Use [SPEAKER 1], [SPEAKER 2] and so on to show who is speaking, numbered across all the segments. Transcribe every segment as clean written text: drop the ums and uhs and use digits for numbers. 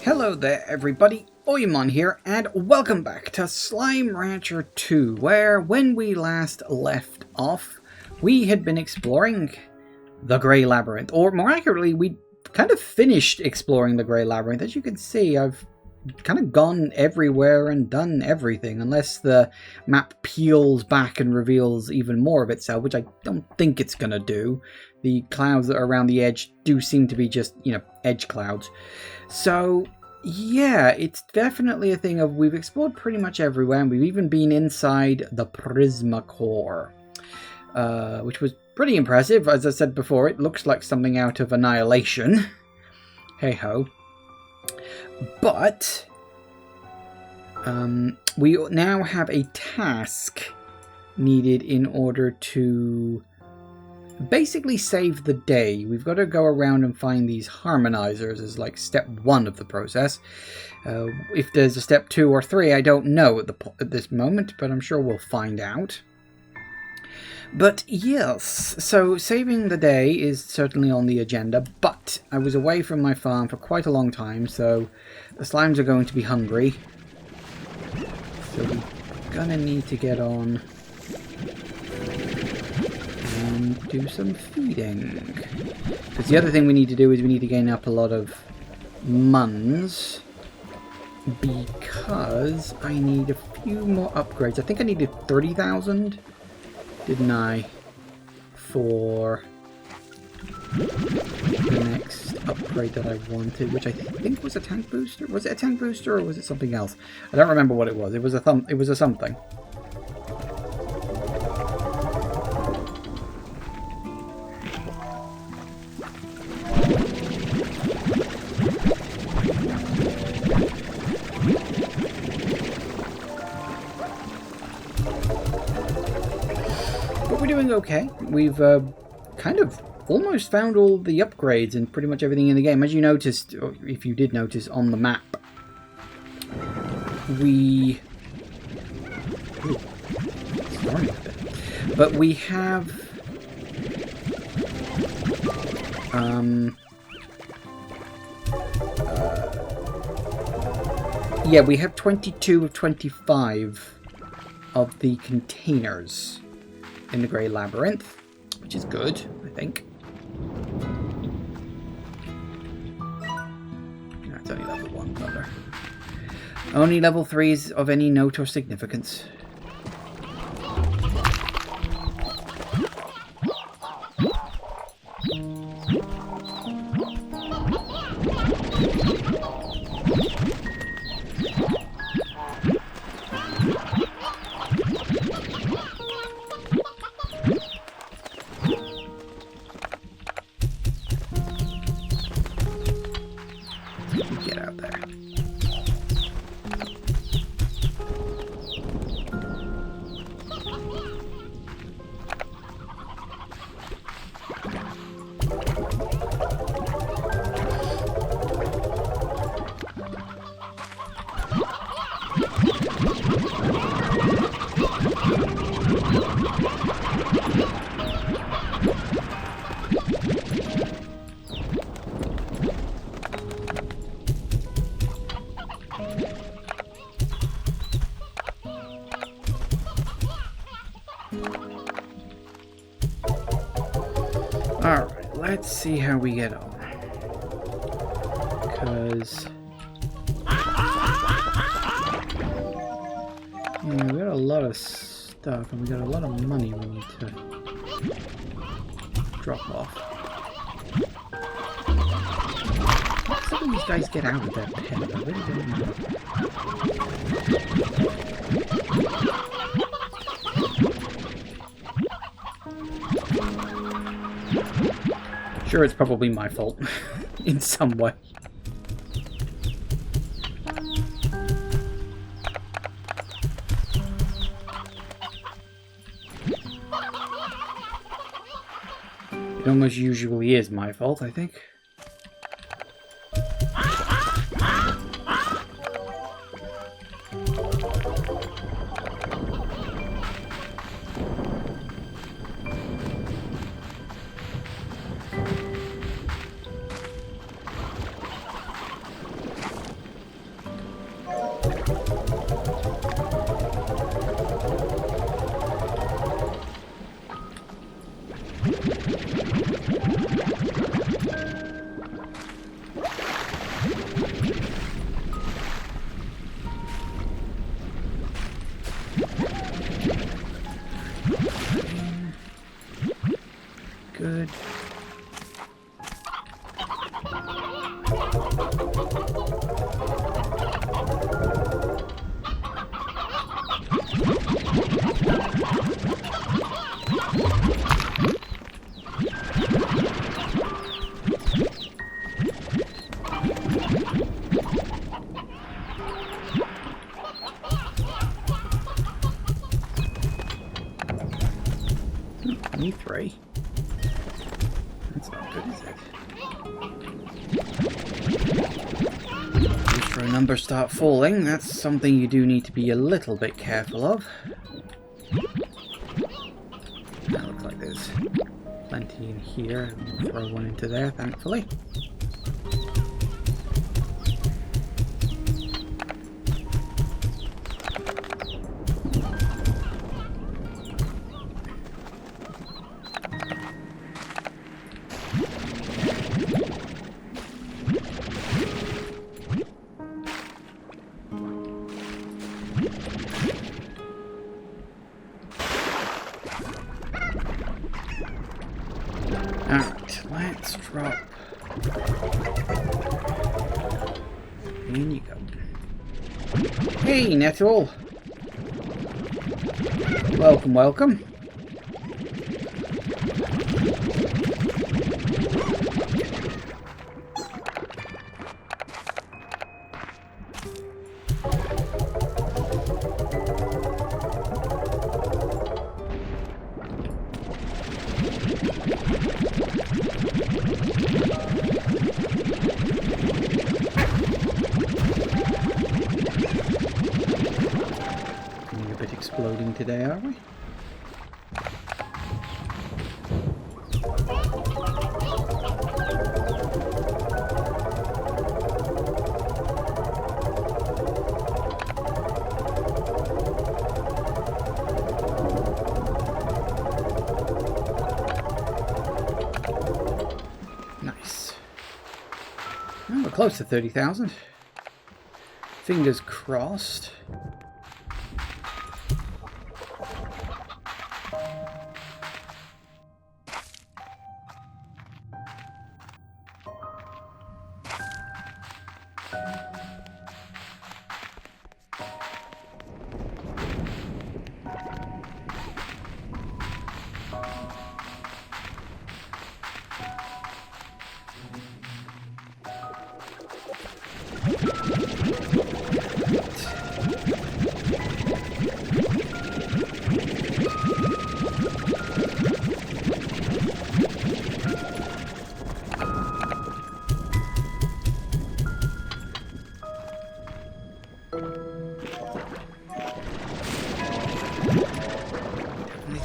[SPEAKER 1] Hello there everybody, Oyamon here, and welcome back to Slime Rancher 2, where when we last left off, we had been exploring the Grey Labyrinth, or more accurately, we kind of finished exploring the Grey Labyrinth. As you can see, I've kind of gone everywhere and done everything, unless the map peels back and reveals even more of itself, which I don't think it's going to do. The clouds that are around the edge do seem to be just, edge clouds. So, yeah, it's definitely a thing of we've explored pretty much everywhere, and we've even been inside the Prisma Core, which was pretty impressive. As I said before, it looks like something out of Annihilation. Hey-ho. But we now have a task needed in order to basically save the day. We've got to go around and find these harmonizers as like step 1 of the process. If there's a step 2 or 3, I don't know at this moment, but I'm sure we'll find out. But yes, so saving the day is certainly on the agenda, but I was away from my farm for quite a long time, so the slimes are going to be hungry. So we're gonna need to get on and do some feeding. Because the other thing we need to do is we need to gain up a lot of muns, because I need a few more upgrades. I think I needed 30,000. Didn't I? For the next upgrade that I wanted, which I think was a tank booster. Was it a tank booster or was it something else? I don't remember what it was. It was a something. Okay, we've kind of almost found all the upgrades and pretty much everything in the game. As you noticed, or if you did notice on the map, we... Ooh, storming a bit. But we have... yeah, we have 22 of 25 of the containers in the Grey Labyrinth, which is good, I think. That's only level 1, brother. Only level 3s of any note or significance. Alright, let's see how we get on. Because... yeah, we got a lot of stuff, and we got a lot of money we need to drop off. Some of these guys get out of that pen, I really don't know. Sure, it's probably my fault in some way. It almost usually is my fault, I think. 23. That's not good, is it? After a number start falling, that's something you do need to be a little bit careful of. That looks like there's plenty in here. We'll throw one into there, thankfully. Alright, let's drop. In you go. Hey, Nettle! Welcome, welcome. Exploding today, are we? Nice. Well, we're close to 30,000. Fingers crossed.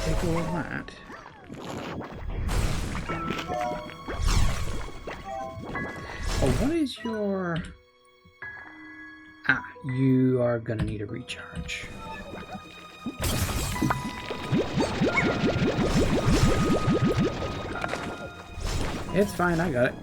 [SPEAKER 1] Take all that. Oh, what is your... Ah, you are gonna need a recharge. It's fine, I got it.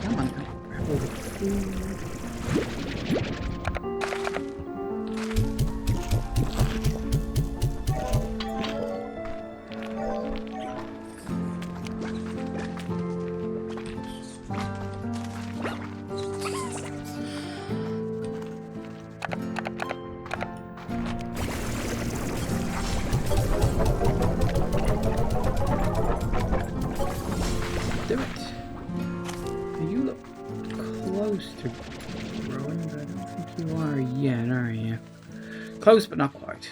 [SPEAKER 1] Come on, grab all the food. Do it. You look close to growing, but I don't think you are yet, are you? Close, but not quite.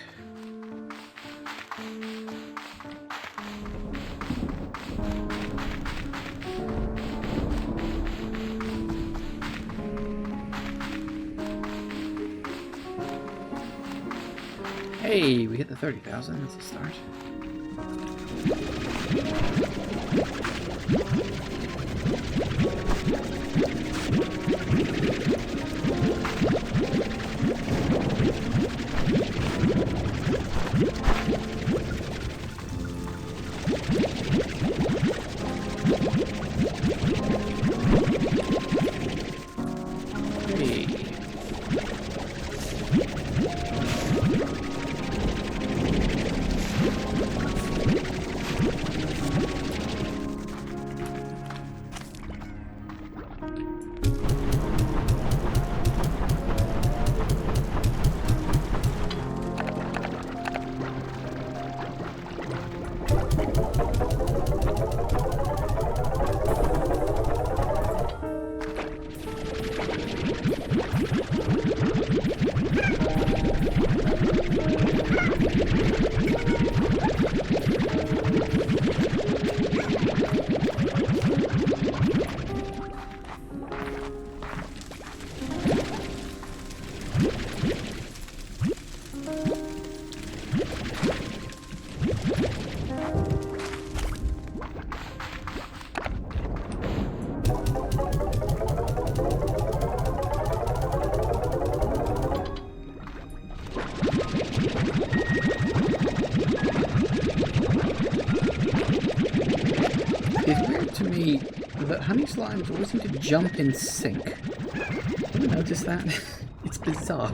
[SPEAKER 1] Hey, we hit the 30,000. That's a start. It's weird to me that honey slimes always seem to jump in sync. Have you noticed that? It's bizarre.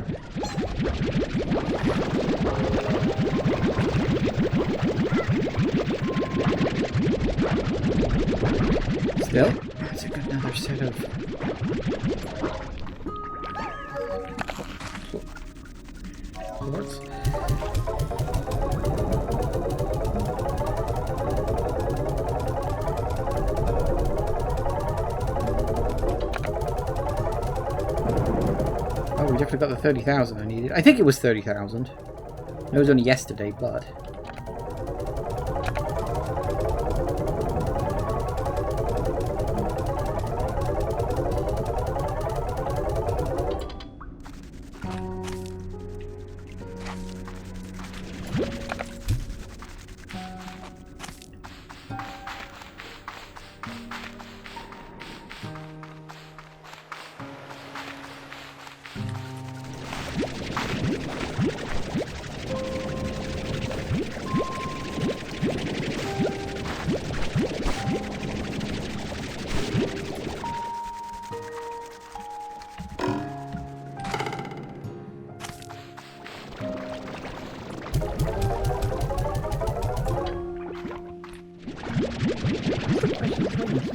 [SPEAKER 1] Still, that's a good another set of... Lords. Oh, we definitely got the 30,000 I needed. I think it was 30,000. It was only yesterday, but...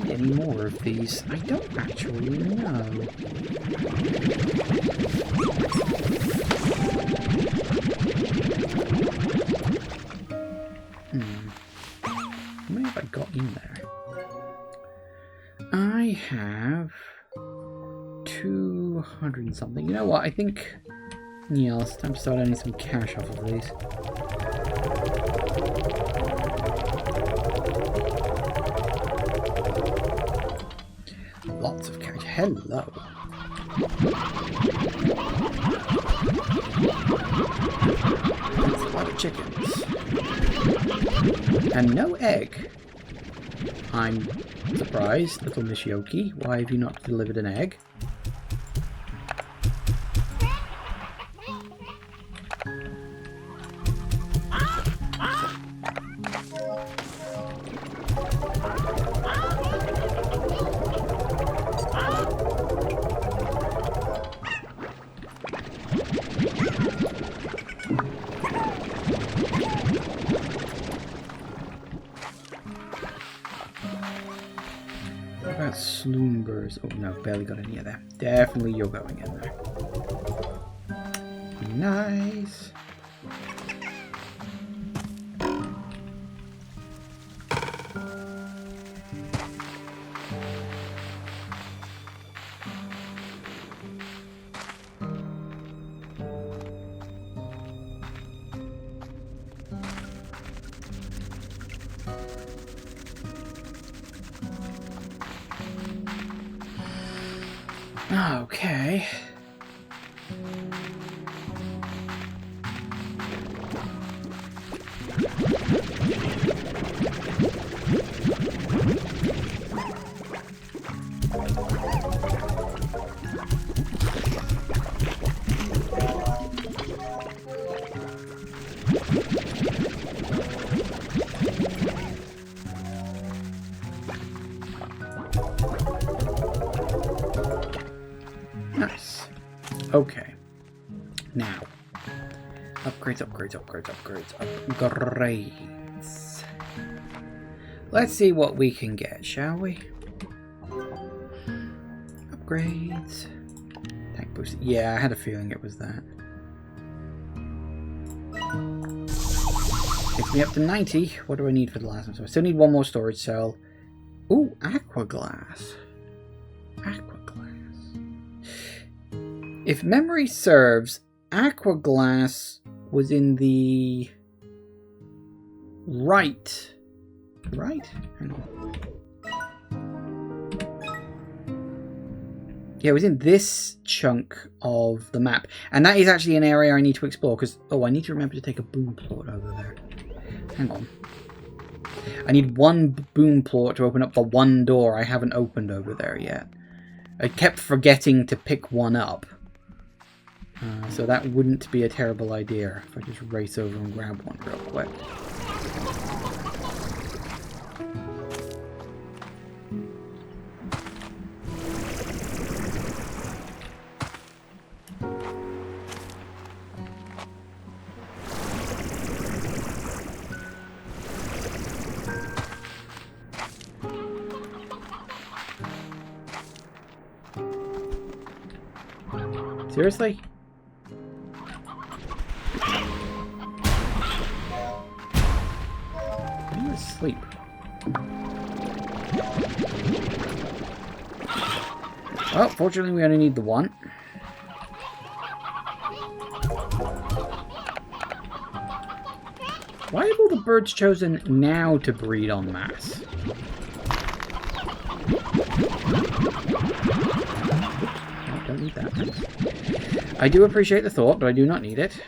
[SPEAKER 1] Any more of these? I don't actually know. How many have I got in there? I have 200 and something. You know what? I think, yeah, it's time to start earning some cash off of these. Lots of cash. Hello. That's a lot of chickens. And no egg. I'm surprised, little Miss Yoki. Why have you not delivered an egg? Sloombers. Oh no, barely got any of that. Definitely you're going in there. Nice. Okay. Okay. Now. Upgrades. Let's see what we can get, shall we? Upgrades. Tank boost. Yeah, I had a feeling it was that. Gets me up to 90. What do I need for the last one? So I still need one more storage cell. Ooh, aqua glass. If memory serves, aqua glass was in the right? Hang on. Yeah, it was in this chunk of the map. And that is actually an area I need to explore because... Oh, I need to remember to take a boom plort over there. Hang on. I need one boom plort to open up the one door I haven't opened over there yet. I kept forgetting to pick one up. So that wouldn't be a terrible idea if I just race over and grab one real quick. Seriously? Are you asleep? Well, fortunately we only need the one. Why have all the birds chosen now to breed en masse? Oh, don't need that. I do appreciate the thought, but I do not need it.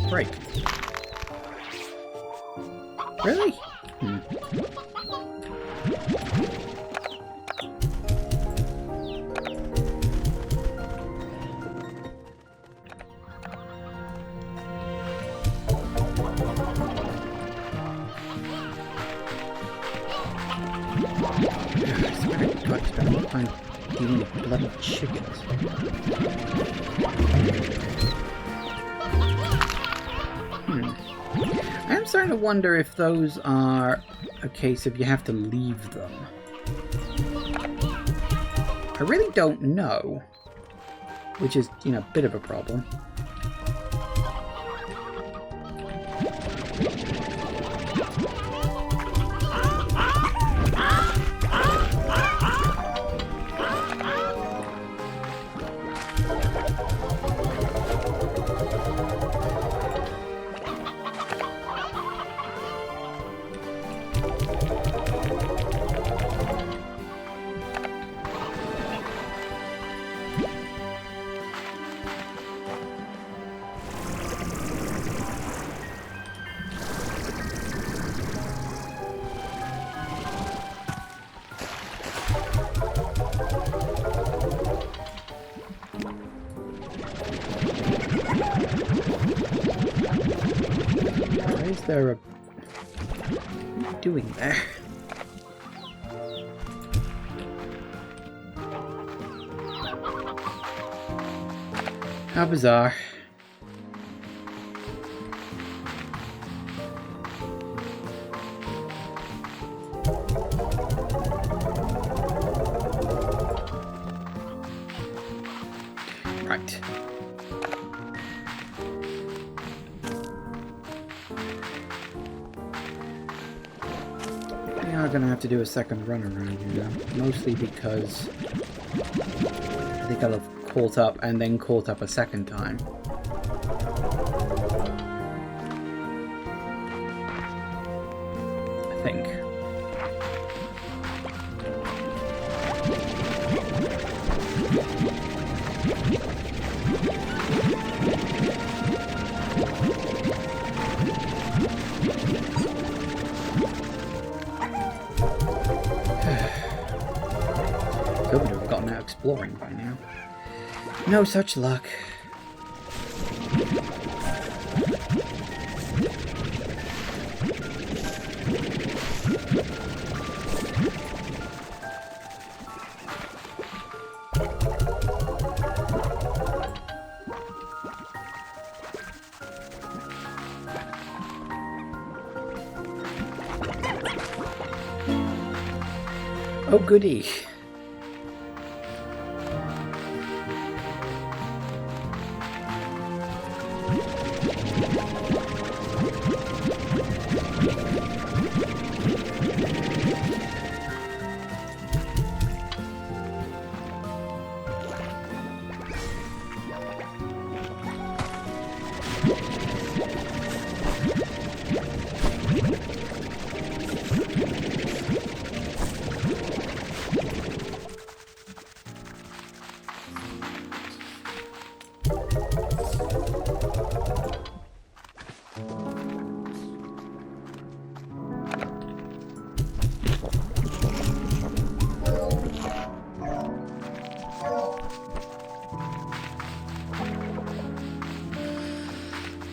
[SPEAKER 1] Break. Really? I spent a lot of time dealing with bloody chickens. I'm starting to wonder if those are a case of you have to leave them. I really don't know, which is, you know, a bit of a problem. there a... What are you doing there? How bizarre. Right. We are going to have to do a second run around here, mostly because I think I'll have caught up and then caught up a second time. I think. Good, we've gotten out exploring by now. No such luck. Oh goody.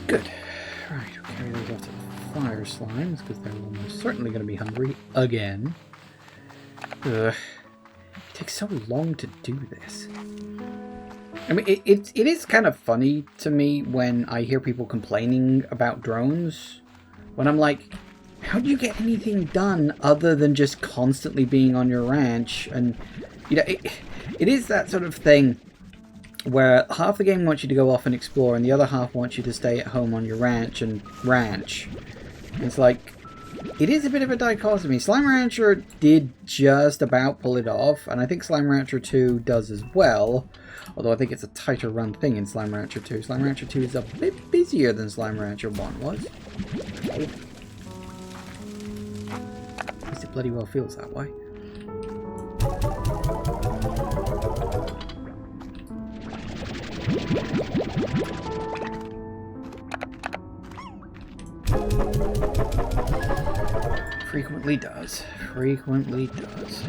[SPEAKER 1] Good. Right, we'll carry those off to the fire slimes, because they're almost certainly going to be hungry again. Ugh. It takes so long to do this. I mean, it is kind of funny to me when I hear people complaining about drones. When I'm like, how do you get anything done other than just constantly being on your ranch? And, you know, it is that sort of thing where half the game wants you to go off and explore, and the other half wants you to stay at home on your ranch and ranch. And it's like, it is a bit of a dichotomy. Slime Rancher did just about pull it off, and I think Slime Rancher 2 does as well. Although I think it's a tighter run thing in Slime Rancher 2. Slime Rancher 2 is a bit busier than Slime Rancher 1 was. At least it bloody well feels that way. Frequently does. Frequently does.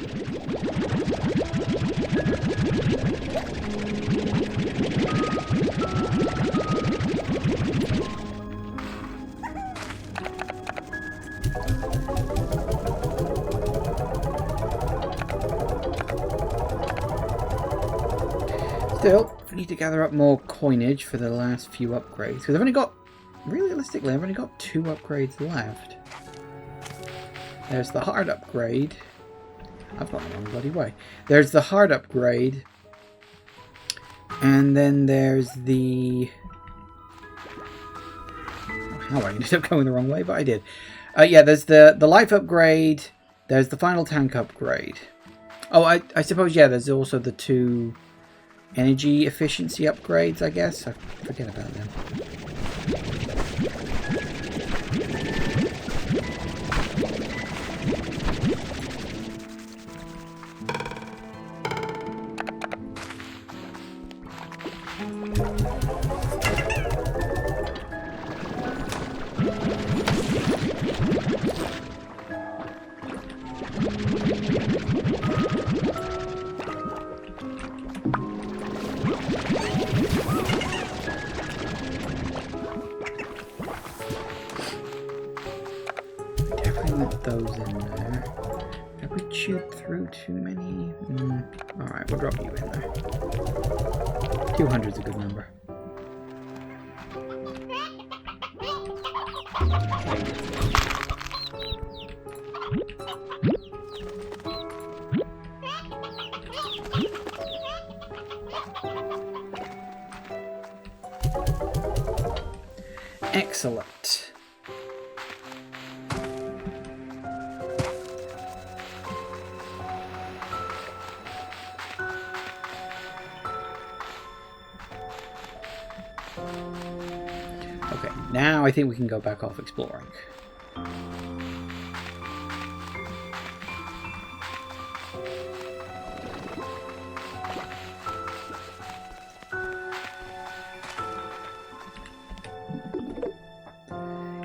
[SPEAKER 1] Still, we need to gather up more coinage for the last few upgrades, because I've only got, realistically, I've only got 2 upgrades left. There's the hard upgrade. I've got the wrong bloody way. There's the hard upgrade. And then there's the... Oh, how I ended up going the wrong way, but I did. Yeah, there's the life upgrade. There's the final tank upgrade. Oh, I suppose, yeah, there's also the 2 energy efficiency upgrades, I guess. I forget about them. shoot through too many? Alright, we'll drop you in there. 200's a good number. Excellent. Okay, now I think we can go back off exploring.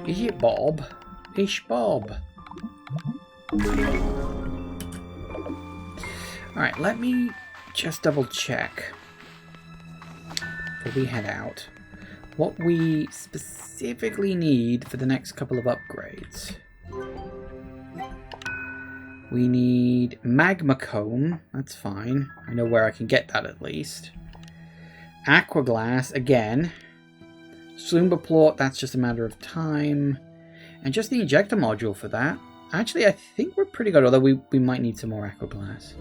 [SPEAKER 1] Is it Bob? Ish Bob. Alright, let me just double check before we head out what we specifically need for the next couple of upgrades. We need magma comb, that's fine. I know where I can get that at least. Aqua glass, again. Slumber plot, that's just a matter of time. And just the injector module for that. Actually, I think we're pretty good, although we might need some more aqua glass.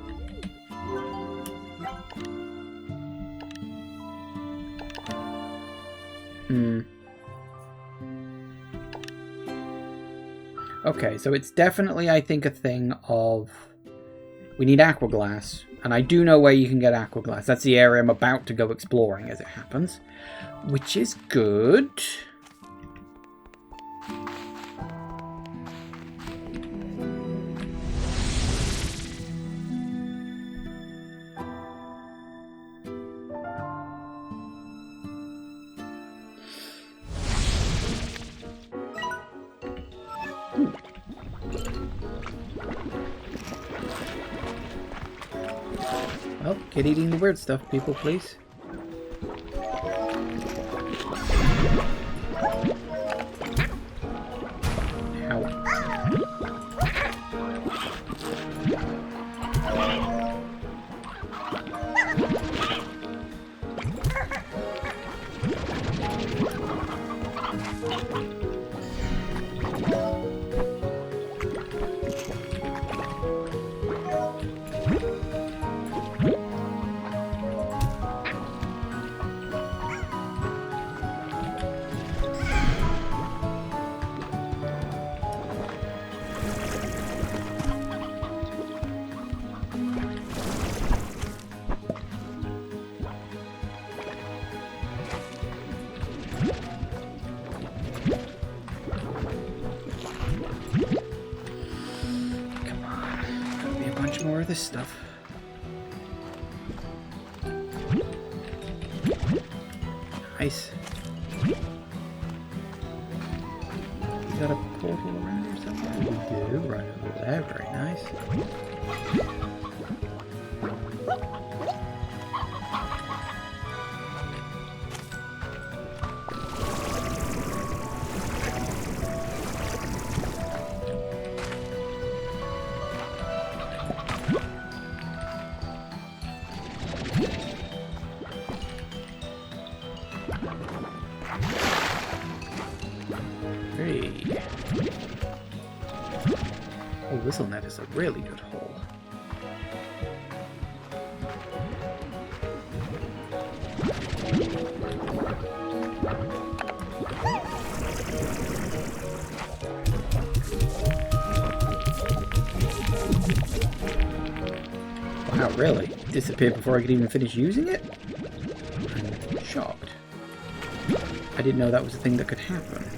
[SPEAKER 1] Okay, so it's definitely, I think, a thing of... We need aqua glass. And I do know where you can get aqua glass. That's the area I'm about to go exploring, as it happens. Which is good. Well, get eating the weird stuff, people, please. More of this stuff. Nice. You got a portal around here somewhere? We do, right over there. Very nice. Oh, WhistleNet is a really good hole. Wow, really? Disappeared before I could even finish using it? I'm shocked. I didn't know that was a thing that could happen.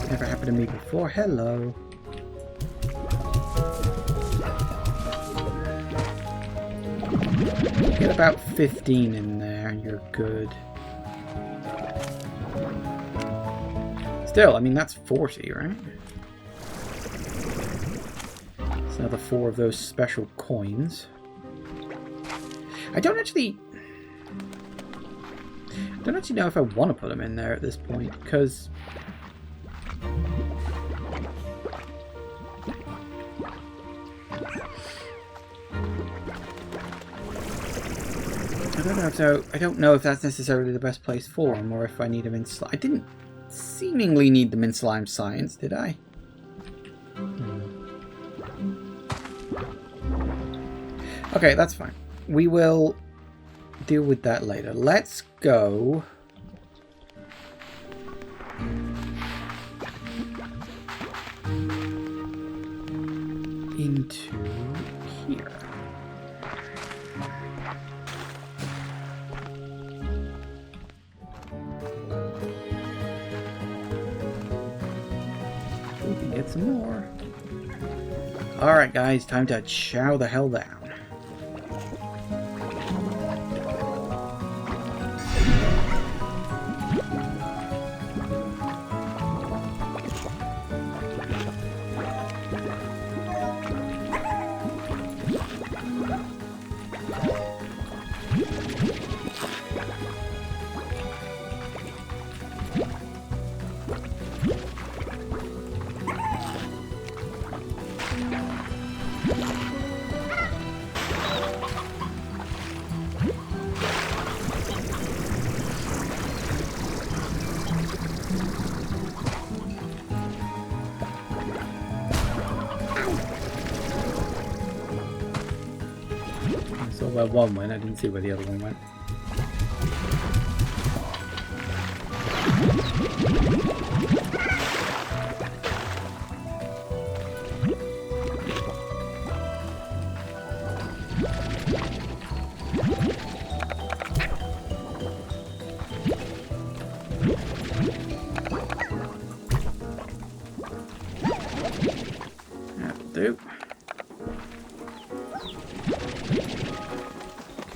[SPEAKER 1] Never happened to me before. Hello. Get about 15 in there and you're good. Still, I mean, that's 40, right? It's another 4 of those special coins. I don't actually know if I want to put them in there at this point, because don't know. So I don't know if that's necessarily the best place for him, or if I need him in slime. I didn't seemingly need them in slime science, did I? Okay, that's fine. We will deal with that later. Let's go into here. We can get some more. Alright guys, time to chow the hell down. I saw where one went, I didn't see where the other one went. That'll do.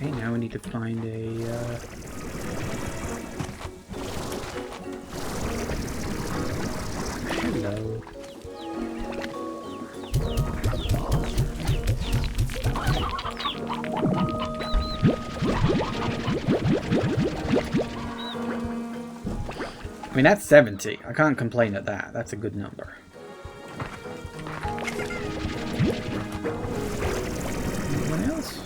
[SPEAKER 1] Okay, now we need to find a hello. I mean, that's 70. I can't complain at that. That's a good number. Anyone else?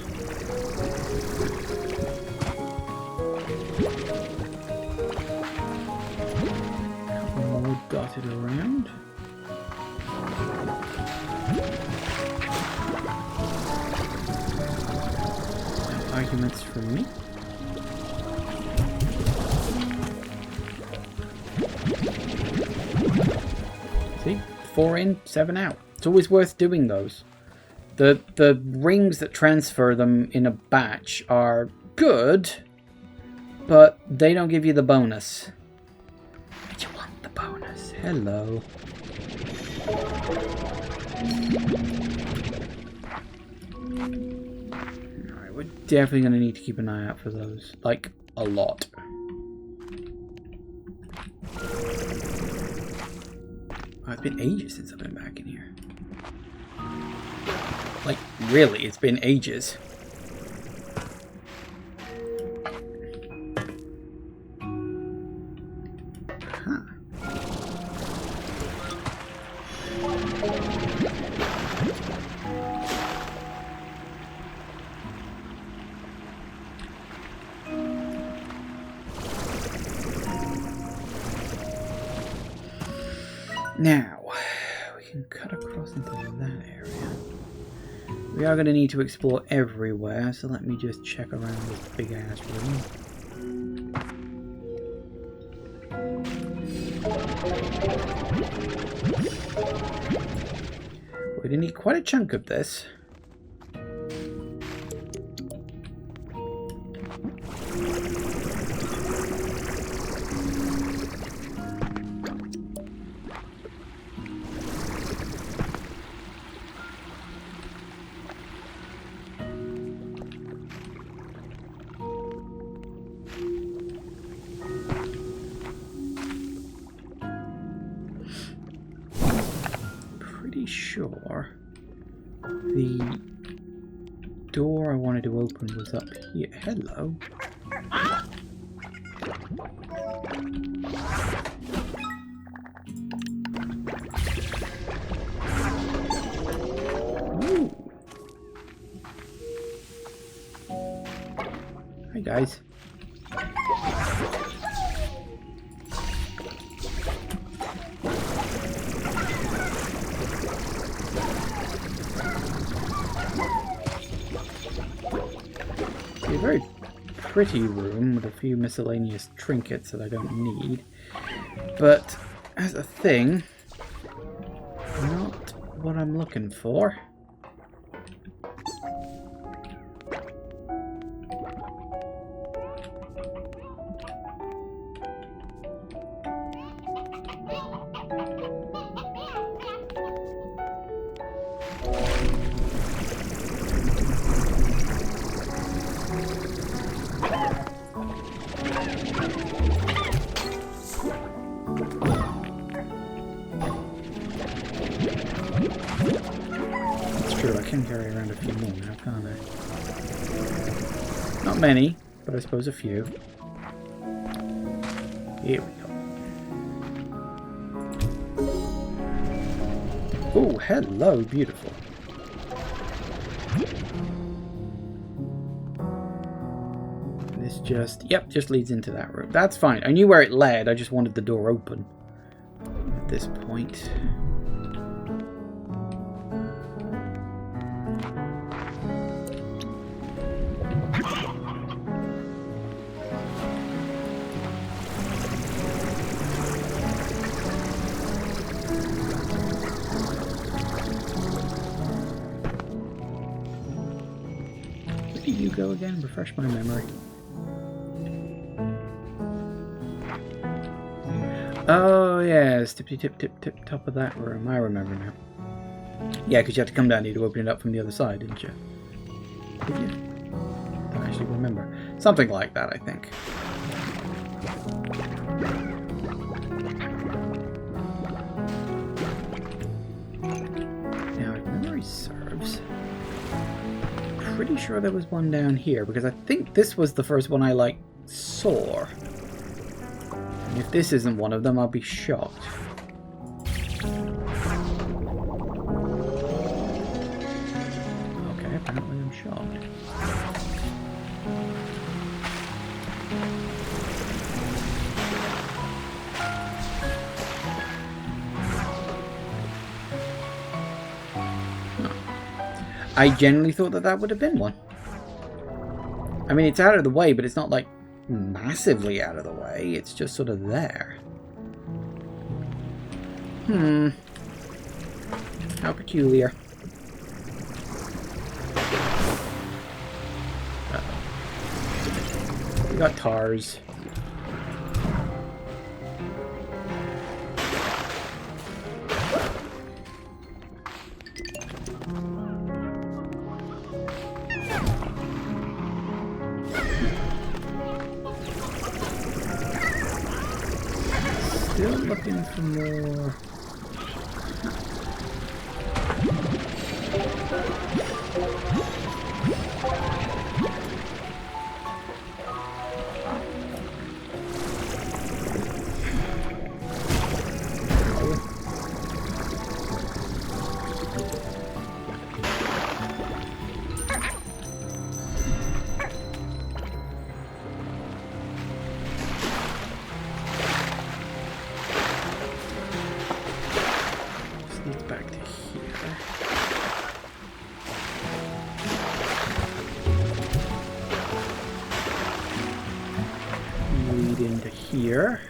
[SPEAKER 1] Couple more dotted around. No arguments from me. See? 4 in, 7 out. It's always worth doing those. The rings that transfer them in a batch are good, but they don't give you the bonus. But you want the bonus. Hello. Alright, we're definitely going to need to keep an eye out for those. Like, a lot. Oh, it's been ages since I've been back in here. Like, really, it's been ages. Huh. Now, we can cut across into that area. We are going to need to explore everywhere, so let me just check around this big-ass room. We're going to need quite a chunk of this. Sure the door I wanted to open was up here. Hello. Ooh. Hi, guys. A very pretty room with a few miscellaneous trinkets that I don't need. But as a thing, not what I'm looking for. True, I can carry around a few more now, can't I? Not many, but I suppose a few. Here we go. Oh, hello, beautiful. This just, yep, just leads into that room. That's fine. I knew where it led, I just wanted the door open at this point. You go again? Refresh my memory. Oh yes, tippy tip tip tip top of that room. I remember now. Yeah, because you had to come down here to open it up from the other side, didn't you? Did you? I don't actually remember. Something like that, I think. Now, if memory serves, pretty sure there was one down here because I think this was the first one I saw. And if this isn't one of them, I'll be shocked. Okay, apparently I'm shocked. I genuinely thought that would have been one. I mean, it's out of the way, but it's not like massively out of the way. It's just sort of there. How peculiar. Uh-oh. We got Tarrs. Still looking for more. Back to here. Lead into here.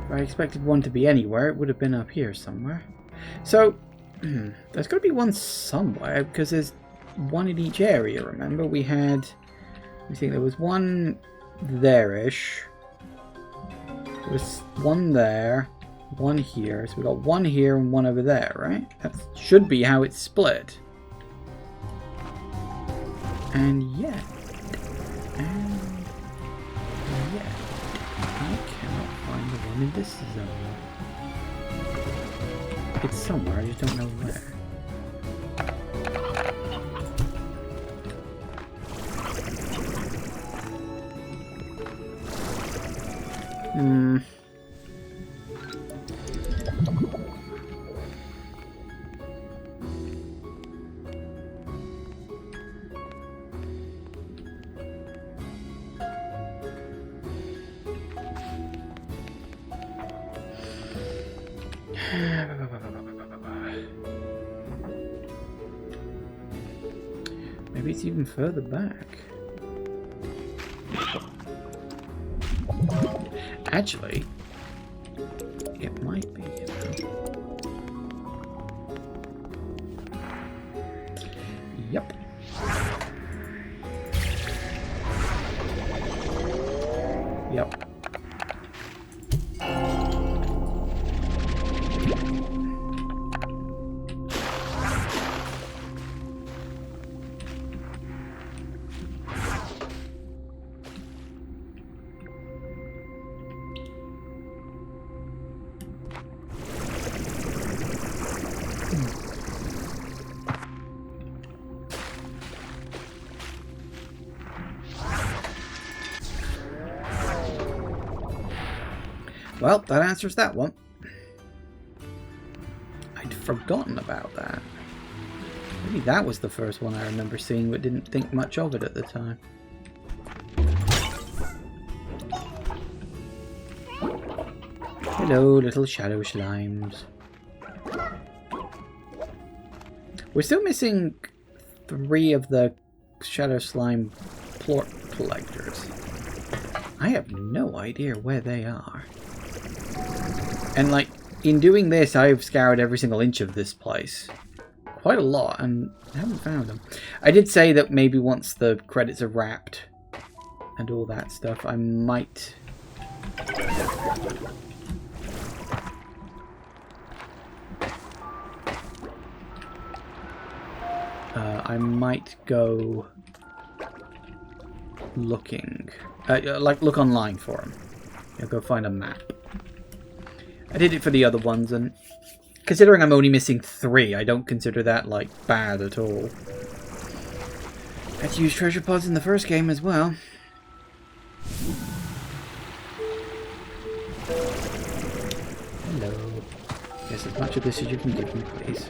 [SPEAKER 1] If I expected one to be anywhere, it would have been up here somewhere. So, There's got to be one somewhere, because there's one in each area, remember? We had... I think there was one there-ish. There was one there, one here. So we got one here and one over there, right? That should be how it's split. And yet... I cannot find the one in this zone. It's somewhere, I just don't know where. Maybe it's even further back. Actually, it might be, you know. Yep. Yep. Well, that answers that one. I'd forgotten about that. Maybe that was the first one I remember seeing, but didn't think much of it at the time. Hello, little shadow slimes. We're still missing 3 of the shadow slime plort collectors. I have no idea where they are. And like, in doing this, I've scoured every single inch of this place. Quite a lot, and I haven't found them. I did say that maybe once the credits are wrapped and all that stuff, I might... I might go looking. Like, look online for them. I'll go find a map. I did it for the other ones, and considering I'm only missing 3, I don't consider that, like, bad at all. Had to use treasure pods in the first game as well. Hello. Yes, as much of this as you can give me, please.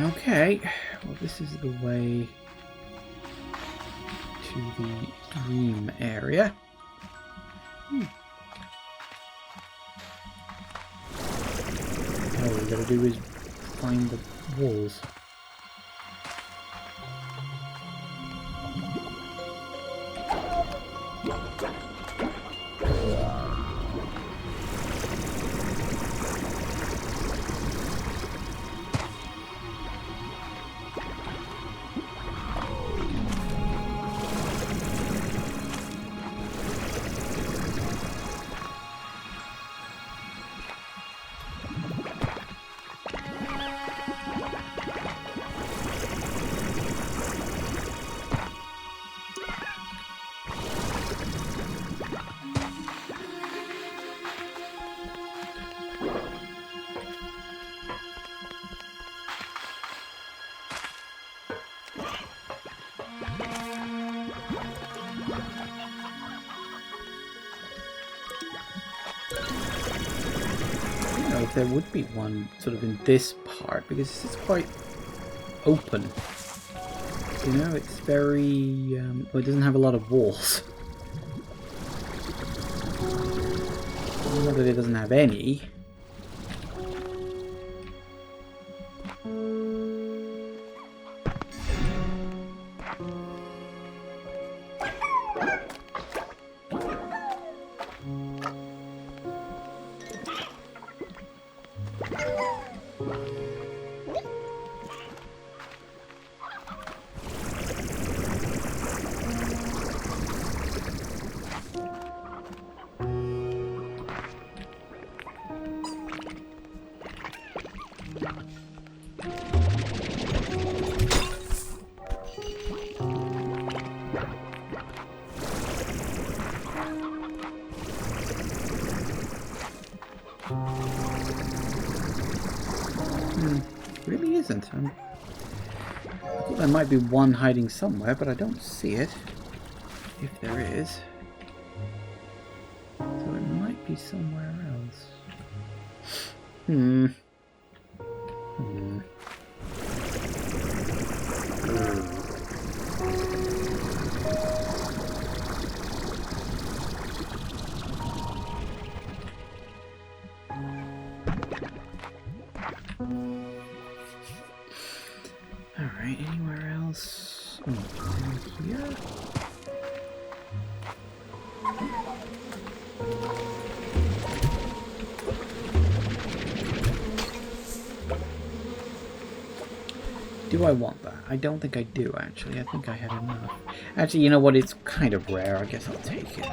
[SPEAKER 1] Okay, well this is the way to the dream area. All we gotta do is find the walls. if there would be one sort of in this part, because this is quite open. You know, it's very... well, it doesn't have a lot of walls. Not that it doesn't have any. Really isn't. I thought there might be one hiding somewhere, but I don't see it. If there is. So it might be somewhere else. Alright, anywhere else? Oh, in here? Do I want that? I don't think I do, actually. I think I had enough. Actually, you know what? It's kind of rare. I guess I'll take it.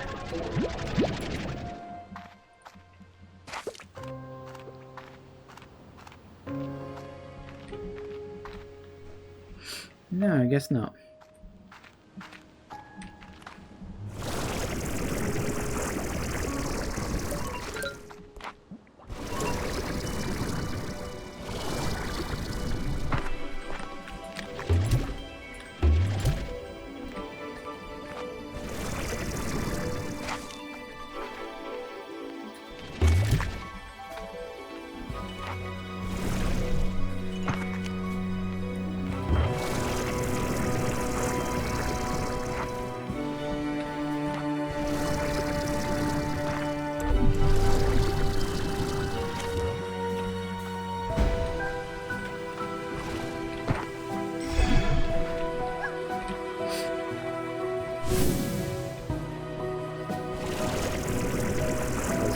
[SPEAKER 1] No, I guess not.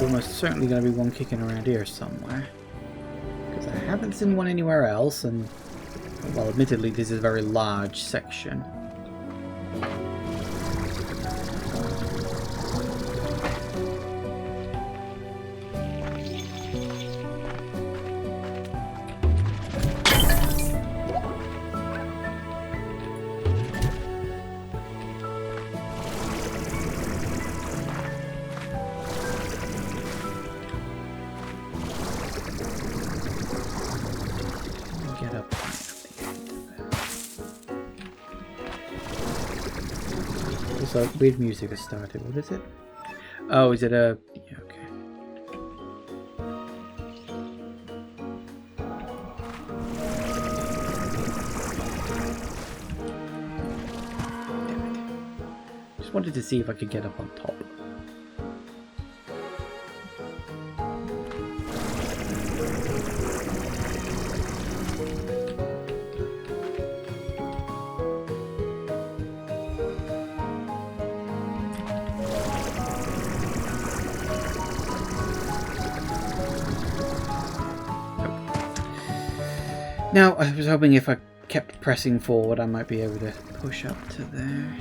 [SPEAKER 1] Almost certainly going to be one kicking around here somewhere, because I haven't seen one anywhere else, and well, admittedly this is a very large section. So weird music has started. What is it? Oh, is it a... Yeah, okay. Damn it. Just wanted to see if I could get up on top. Now, I was hoping if I kept pressing forward, I might be able to push up to there.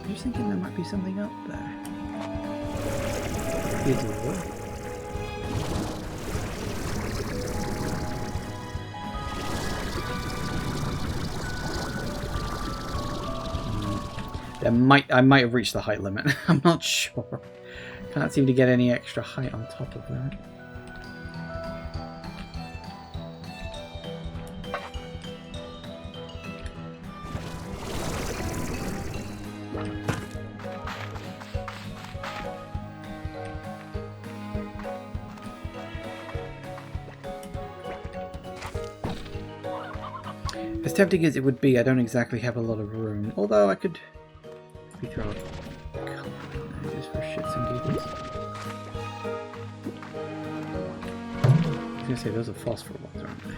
[SPEAKER 1] I was thinking there might be something up there. Here's a wall. I might have reached the height limit. I'm not sure. Can't seem to get any extra height on top of that. As tempting as it would be, I don't exactly have a lot of room. Although I could maybe throw a couple in there just for shits and giggles. I was gonna say those are phosphor ones, aren't they?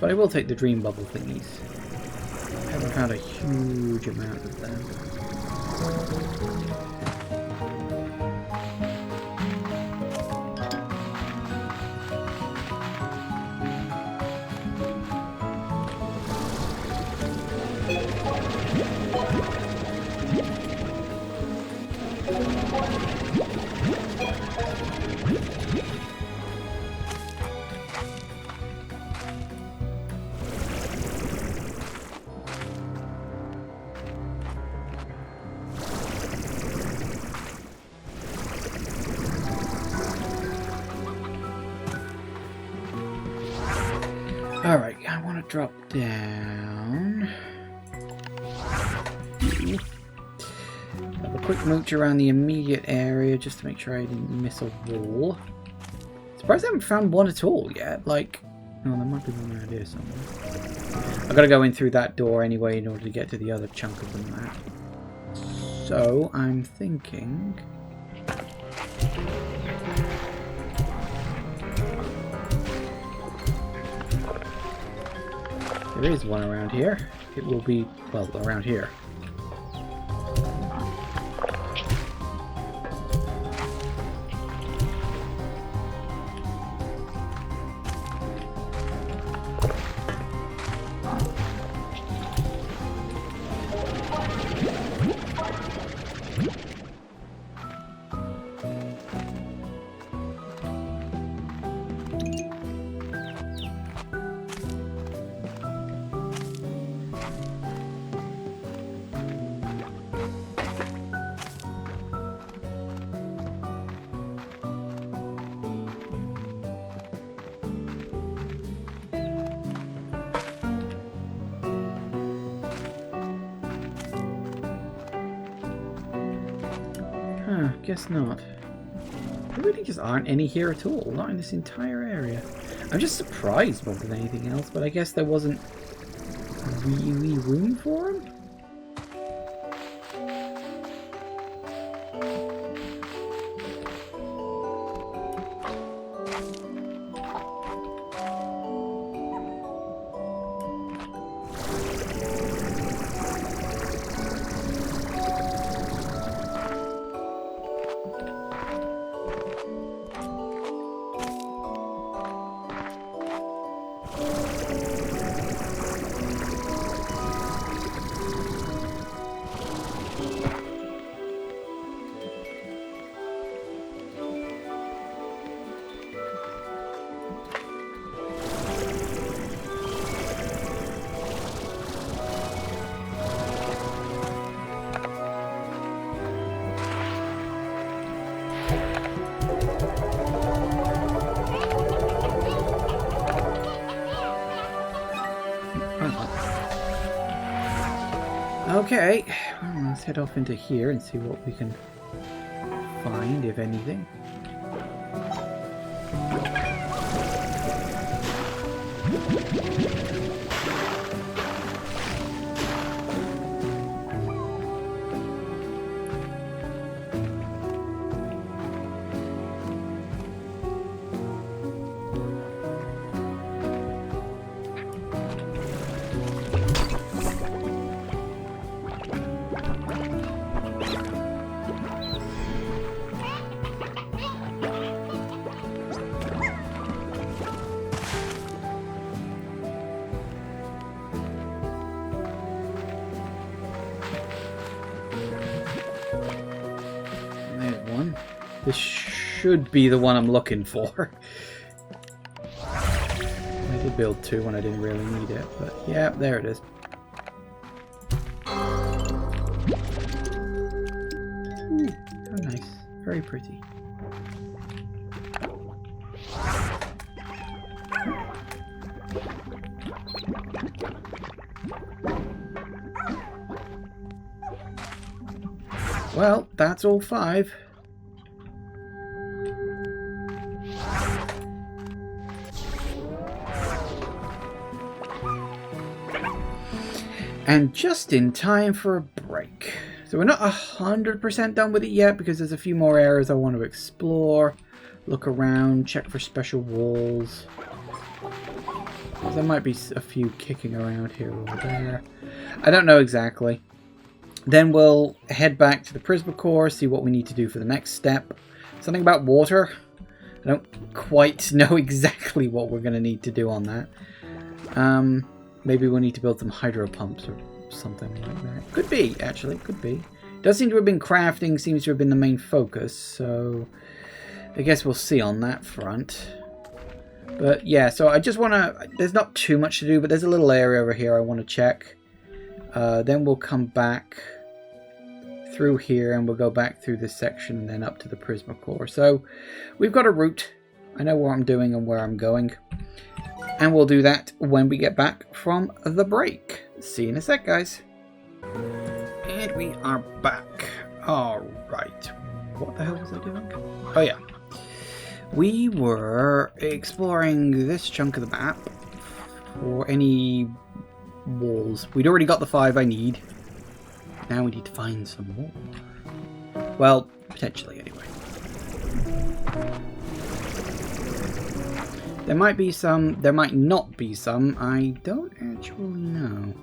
[SPEAKER 1] But I will take the dream bubble thingies. I haven't found a huge amount of them. Alright, I want to drop down. Have a quick mooch around the immediate area just to make sure I didn't miss a wall. Surprised I haven't found one at all yet. Like, oh, there might be one around here somewhere. I've got to go in through that door anyway in order to get to the other chunk of the map. So, I'm thinking... there is one around here. It will be, well, around here. Huh, guess not. There really just aren't any here at all, not in this entire area. I'm just surprised more than anything else, but I guess there wasn't really room for them? Okay, well, let's head off into here and see what we can find, if anything. This should be the one I'm looking for. I did build 2 when I didn't really need it, but yeah, there it is. Ooh, how nice. Very pretty. Well, that's all 5. And just in time for a break. So we're not 100% done with it yet because there's a few more areas I want to explore. Look around, check for special walls. There might be a few kicking around here or there. I don't know exactly. Then we'll head back to the Prisma Core, see what we need to do for the next step. Something about water. I don't quite know exactly what we're going to need to do on that. Maybe we'll need to build some hydro pumps or something like that. Could be, actually. Could be. Does seem to have been crafting, seems to have been the main focus. So I guess we'll see on that front. But yeah, so I just want to... There's not too much to do, but there's a little area over here I want to check. Then we'll come back through here and we'll go back through this section and then up to the Prisma Core. So we've got a route. I know what I'm doing and where I'm going. And we'll do that when we get back from the break. See you in a sec, guys. And we are back. Alright. What the hell was I doing? Oh yeah. We were exploring this chunk of the map for any walls. We'd already got the 5 I need. Now we need to find some more. Well, potentially anyway. There might be some, there might not be some. I don't actually know.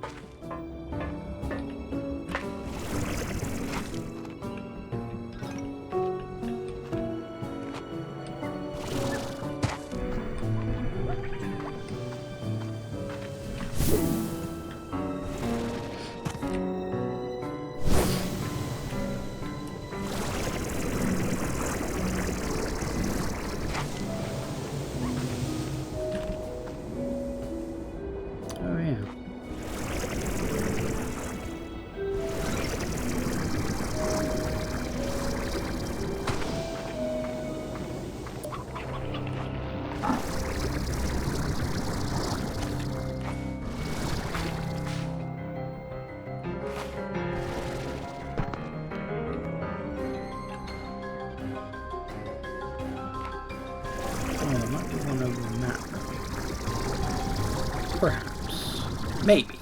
[SPEAKER 1] Perhaps. Maybe.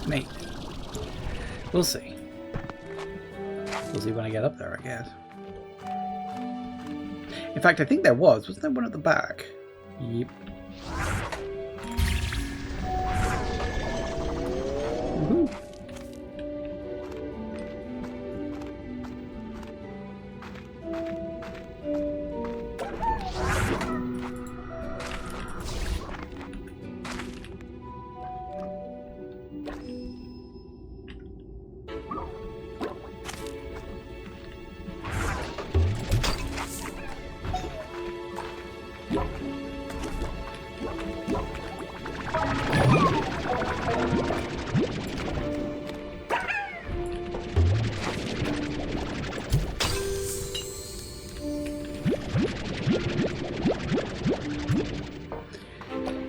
[SPEAKER 1] Maybe. We'll see. We'll see when I get up there, I guess. In fact, I think there was. Wasn't there one at the back? Yep. Woohoo.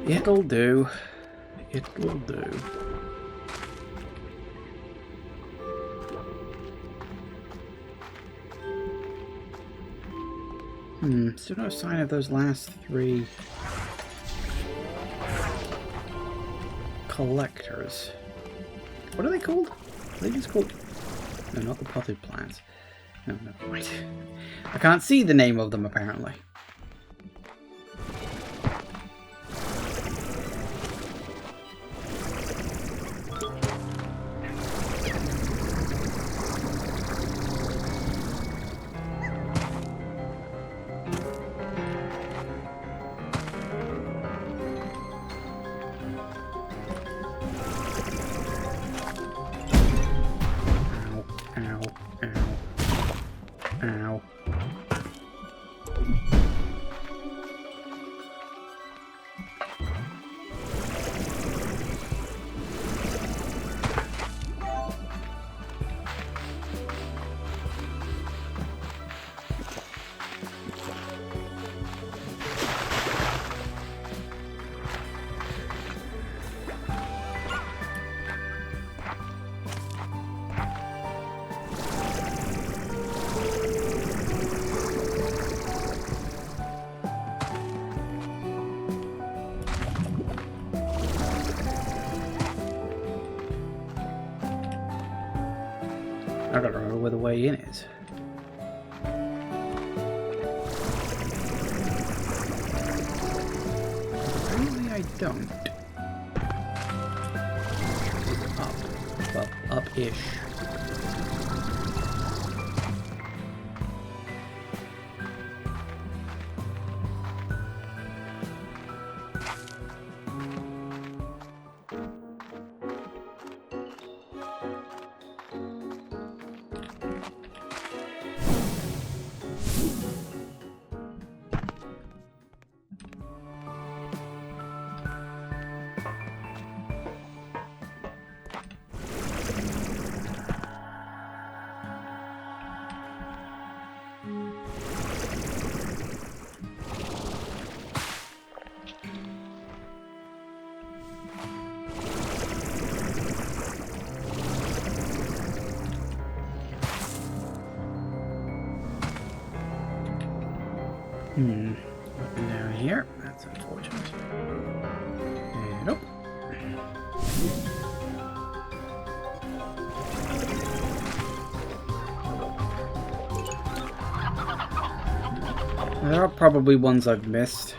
[SPEAKER 1] It'll do. It'll do. Still no sign of those last 3 collectors. What are they called? Are they just called? No, not the potted plants. No, never mind. I can't see the name of them apparently. Ow. I don't know where the way in is. Apparently I don't. Up. Well, up-ish. Nothing down here. That's unfortunate. Nope. There are probably ones I've missed.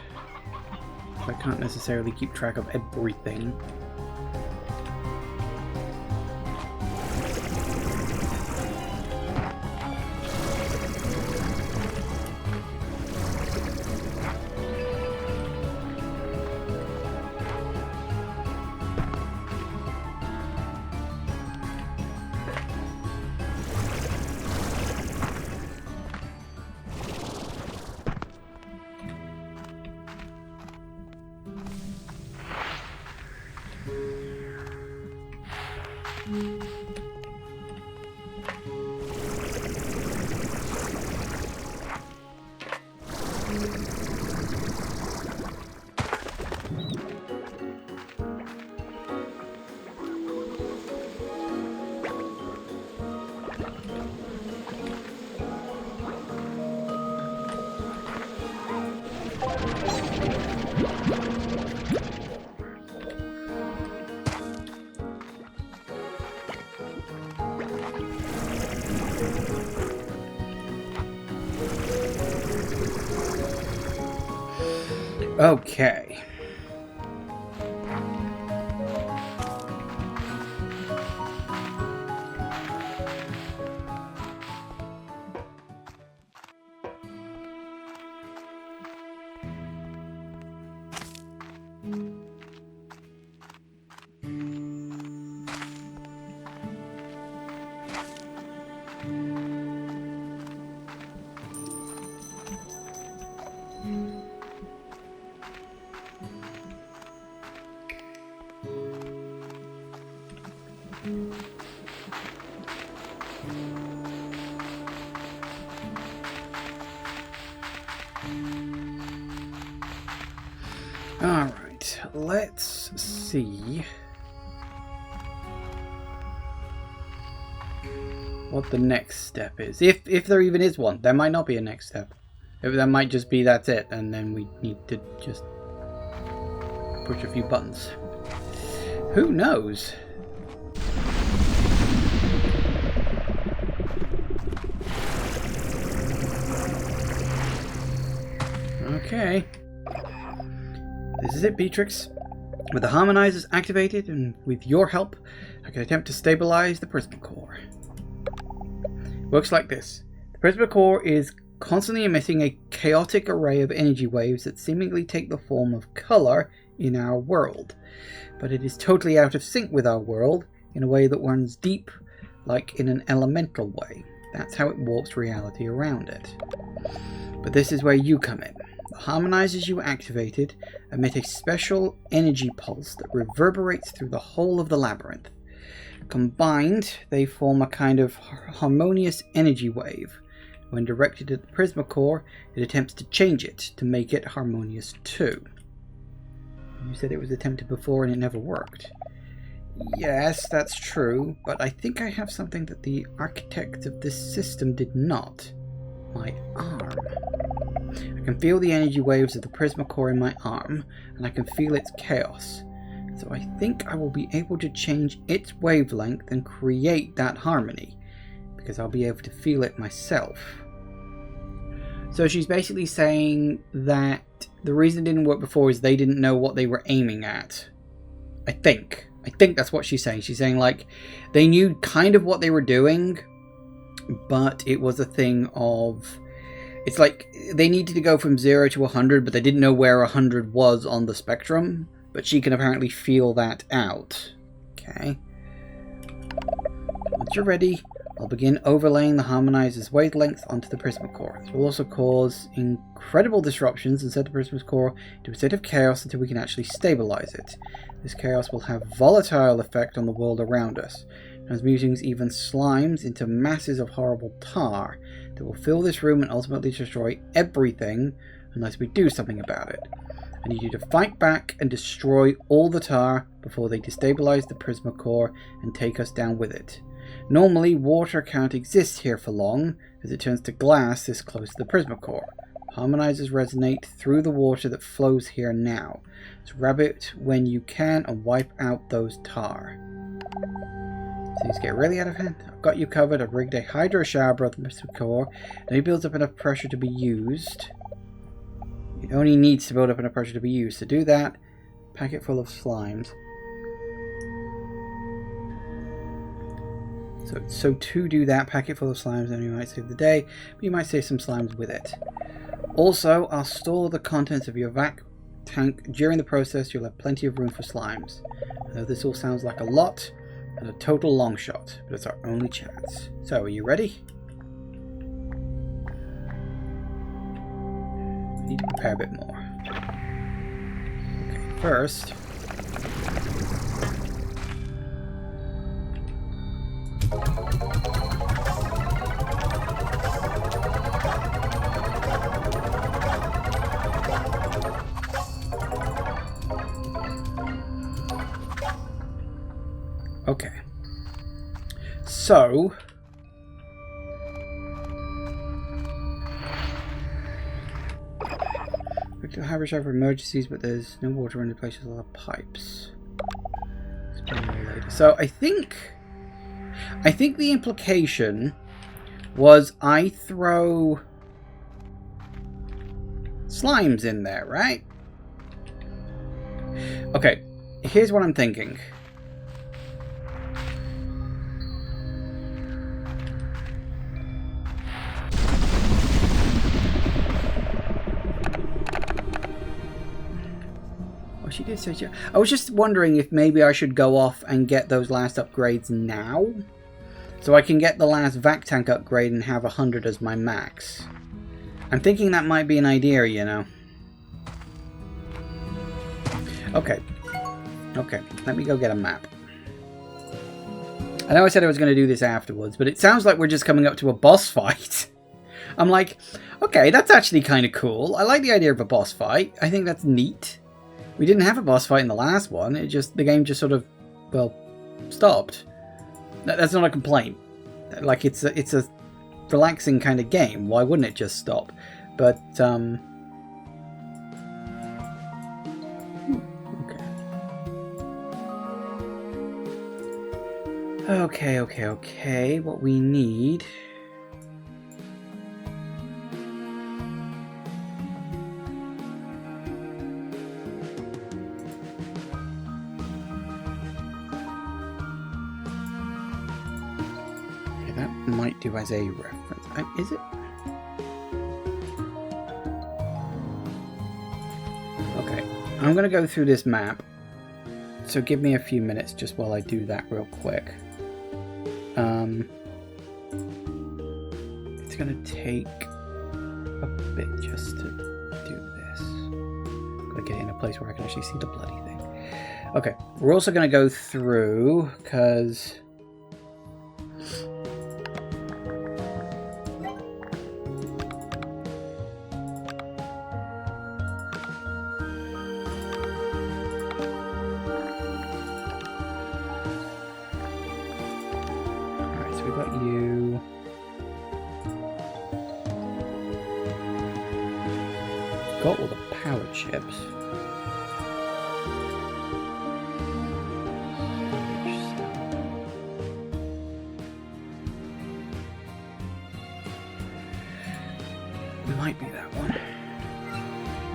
[SPEAKER 1] I can't necessarily keep track of everything. Okay. Alright, let's see what the next step is. If there even is one. There might not be a next step. That might just be that's it, and then we need to just push a few buttons. Who knows? Okay. This is it, Beatrix. With the harmonizers activated, and with your help, I can attempt to stabilize the Prisma Core. Works like this. The Prisma Core is constantly emitting a chaotic array of energy waves that seemingly take the form of color in our world. But it is totally out of sync with our world in a way that runs deep, like in an elemental way. That's how it warps reality around it. But this is where you come in. The harmonizers you activated emit a special energy pulse that reverberates through the whole of the labyrinth. Combined, they form a kind of harmonious energy wave. When directed at the Prisma Core, it attempts to change it to make it harmonious too. You said it was attempted before and it never worked. Yes, that's true, but I think I have something that the architect of this system did not. My arm. I can feel the energy waves of the Prisma Core in my arm, and I can feel its chaos. So I think I will be able to change its wavelength and create that harmony. because I'll be able to feel it myself. So she's basically saying that the reason it didn't work before is they didn't know what they were aiming at. I think that's what she's saying. She's saying, like, they knew kind of what they were doing, but it was a thing of... It's like they needed to go from 0 to 100, but they didn't know where 100 was on the spectrum. But she can apparently feel that out. Okay. Once you're ready, I'll begin overlaying the harmonizer's wavelength onto the Prisma core. This will also cause incredible disruptions and set the Prisma's core into a state of chaos until we can actually stabilize it. This chaos will have volatile effect on the world around us, transmuting even slimes into masses of horrible tar that will fill this room and ultimately destroy everything unless we do something about it. I need you to fight back and destroy all the tar before they destabilize the Prisma core and take us down with it. Normally, water can't exist here for long, as it turns to glass this close to the Prisma core. Harmonizers resonate through the water that flows here now. So grab it when you can and wipe out those tar. Things get really out of hand. I've got you covered. I've rigged a hydro shower above the Prisma core, and it builds up enough pressure to be used. It only needs to build up enough pressure to be used. To do that, packet full of slimes. So to do that, packet full of slimes, and you might save the day, but you might save some slimes with it. Also, I'll store the contents of your vac tank. During the process, you'll have plenty of room for slimes. I know this all sounds like a lot, and a total long shot, but it's our only chance. So, are you ready? I need to prepare a bit more. Okay, first... Okay. So... to have a shower for emergencies, but there's no water in the places of the pipes. So I think the implication was I throw slimes in there, right? Okay, here's what I'm thinking. She did say, I was just wondering if maybe I should go off and get those last upgrades now, so I can get the last vac tank upgrade and have 100 as my max. I'm thinking that might be an idea, you know. Okay, let me go get a map. I know I said I was going to do this afterwards, but it sounds like we're just coming up to a boss fight. I'm like, okay, that's actually kind of cool. I like the idea of a boss fight. I think that's neat. We didn't have a boss fight in the last one. The game just sort of, well, stopped. That's not a complaint. Like, it's a relaxing kind of game. Why wouldn't it just stop? But, Okay. What we need... might do as a reference. Is it? Okay, I'm going to go through this map. So give me a few minutes just while I do that real quick. It's going to take a bit just to do this. Gotta get it in a place where I can actually see the bloody thing. Okay, we're also going to go through because... got all the power chips.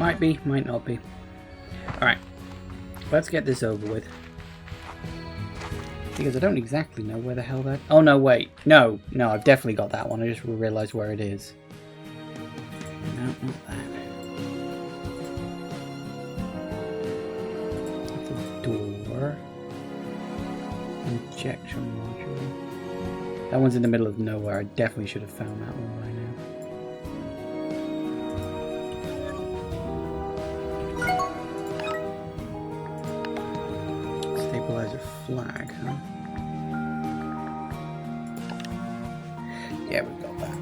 [SPEAKER 1] Might be, might not be. Alright. Let's get this over with. Because I don't exactly know where the hell that... Oh, no, wait. No, I've definitely got that one. I just realised where it is. No, not that. That's a door. Injection module. That one's in the middle of nowhere. I definitely should have found that one by now. Stabilizer flag, huh? Yeah, we've got that.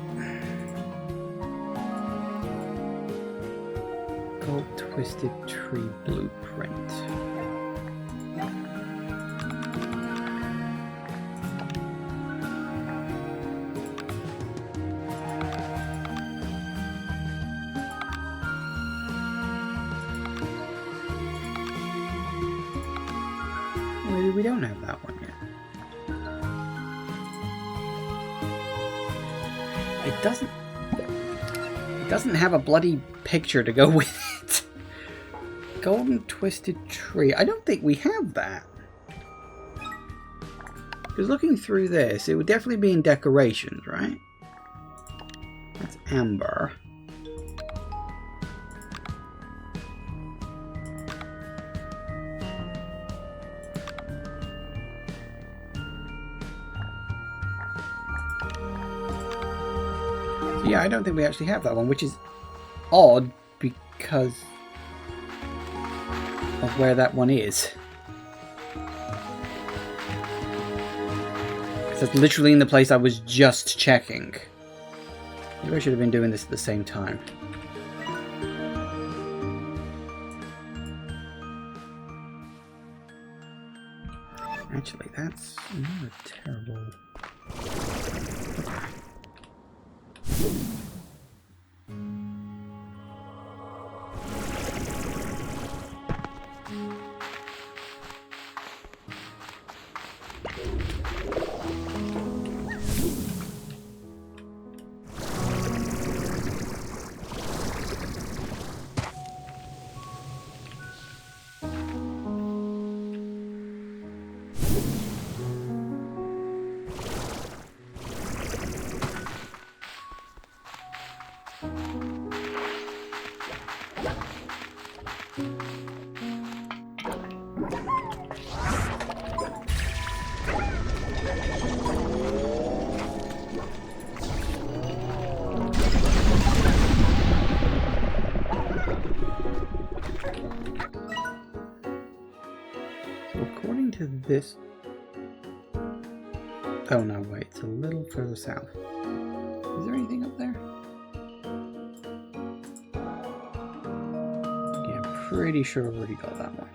[SPEAKER 1] Gold Twisted Tree Blueprint. Maybe we don't have that one yet. It doesn't have a bloody picture to go with it. Golden Twisted Tree. I don't think we have that. Because looking through this, it would definitely be in decorations, right? That's amber. Yeah, I don't think we actually have that one, which is odd because of where that one is. That's literally in the place I was just checking. Maybe I should have been doing this at the same time. Actually, that's not a terrible... According to this... Oh no, wait, it's a little further south. Is there anything up there? Yeah, I'm pretty sure I've already got that one.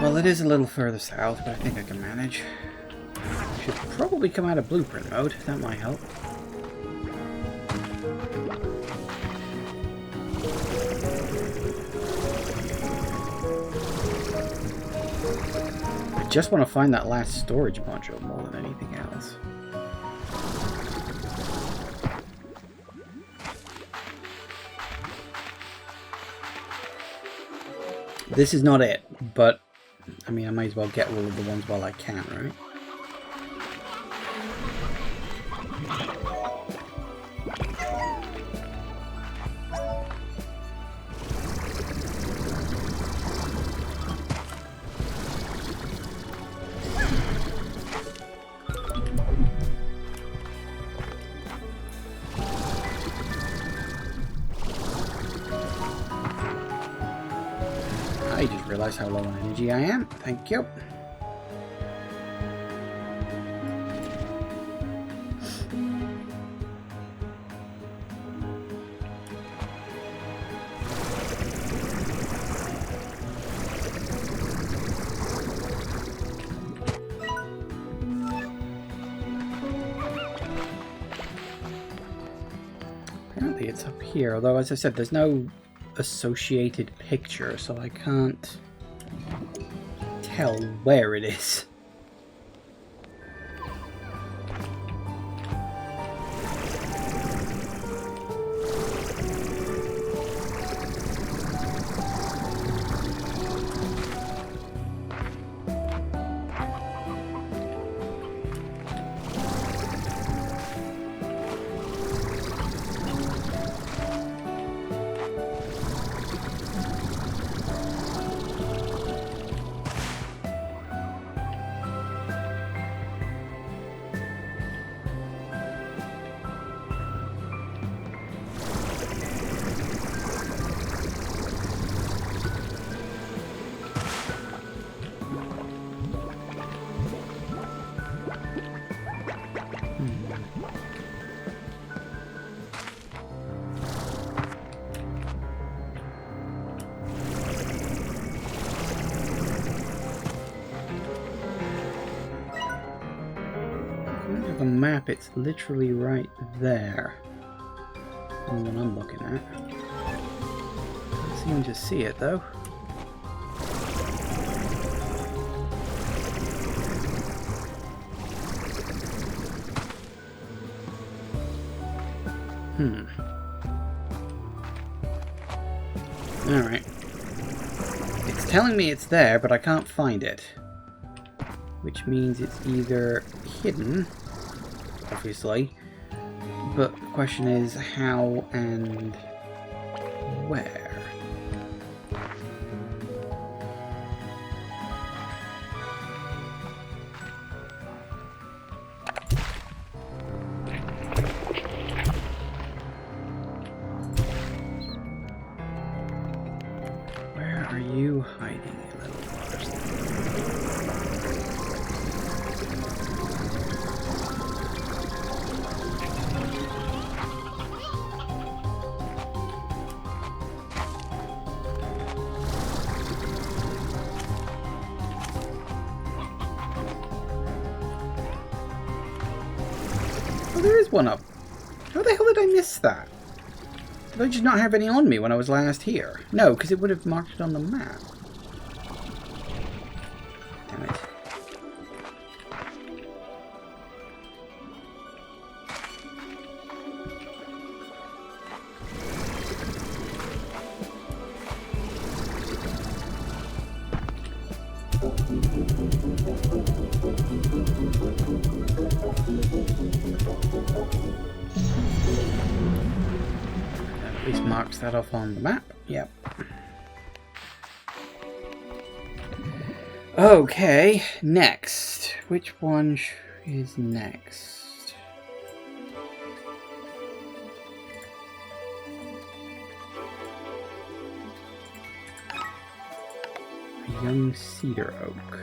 [SPEAKER 1] Well, it is a little further south, but I think I can manage. Should probably come out of blueprint mode, that might help. I just want to find that last storage module more than anything else. This is not it, but I mean, I might as well get all of the ones while I can, right? I just realised how low on energy I am. Thank you. Apparently it's up here, although as I said, there's no associated picture, so I can't tell where it is. of a map, it's literally right there. The one I'm looking at. Can't seem to see it though. Alright. It's telling me it's there, but I can't find it. Which means it's either hidden, obviously, but the question is how and where. Where are you hiding, you little bastard? Oh, there is one up. How the hell did I miss that? Did I just not have any on me when I was last here? No, because it would have marked it on the map. Damn it. At least marks that off on the map. Yep. Okay, next. Which one is next? A young cedar oak.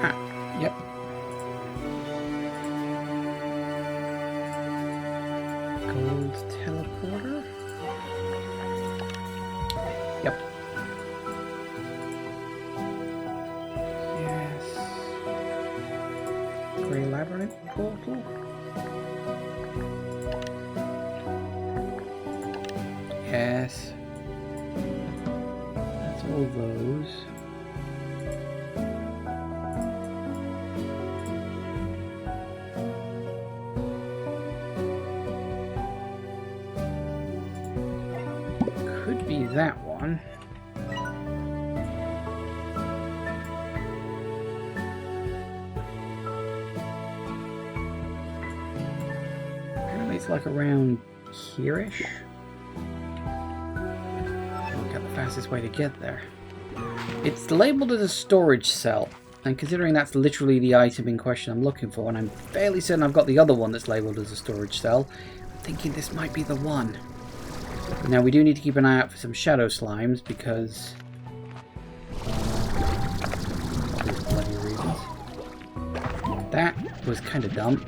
[SPEAKER 1] Ah, yep. Gold teleporter? Yep. Yes. Grey labyrinth portal? Yes. That's all those. Could be that one. Apparently it's like around here-ish. Look at the fastest way to get there. It's labeled as a storage cell, and considering that's literally the item in question I'm looking for, and I'm fairly certain I've got the other one that's labeled as a storage cell, I'm thinking this might be the one. Now we do need to keep an eye out for some shadow slimes because obvious bloody reasons. That was kind of dumb.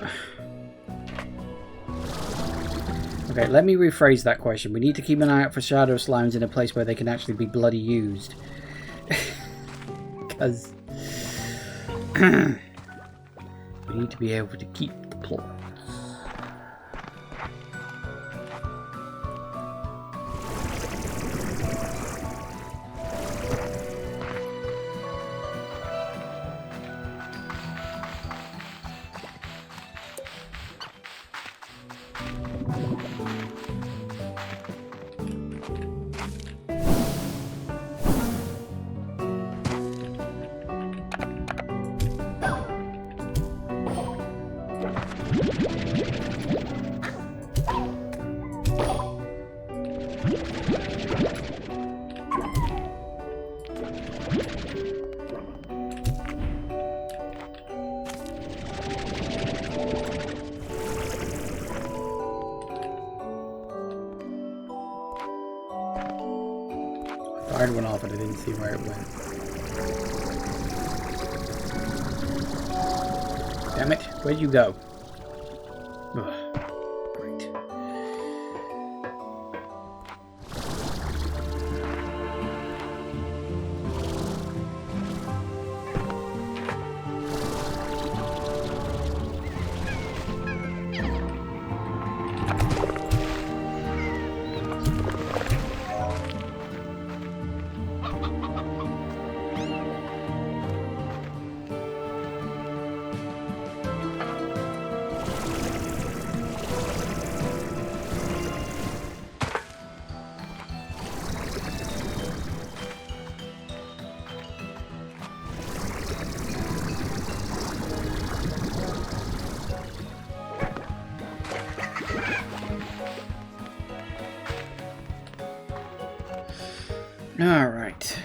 [SPEAKER 1] Okay, let me rephrase that question. We need to keep an eye out for shadow slimes in a place where they can actually be bloody used. Because we need to be able to keep the plot. Fired one off and I didn't see where it went. Damn it, where'd you go? Ugh, great. Alright.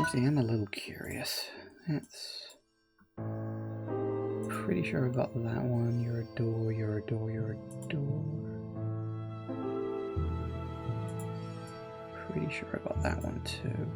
[SPEAKER 1] Actually, I'm a little curious. That's pretty sure I got that one. You're a door, you're a door, you're a door. Pretty sure I got that one too.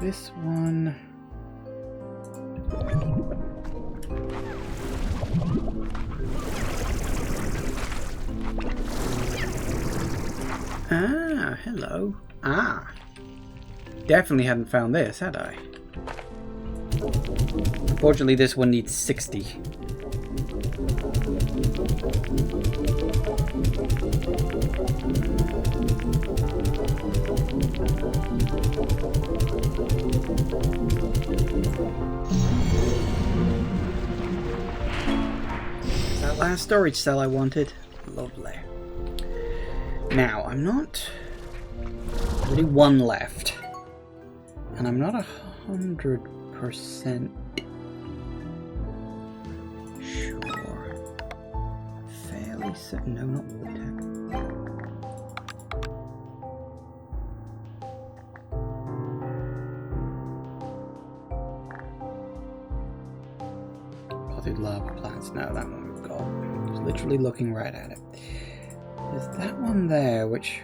[SPEAKER 1] This one. Ah, hello. Ah. Definitely hadn't found this, had I? Unfortunately, this one needs 60. That last storage cell I wanted. Lovely. Now, I'm not... There's only one left. And I'm not 100% sure. Fairly certain. No, not Vortex. Potted lava plants. No, that one we've got. I was literally looking right at it. There's that one there, which...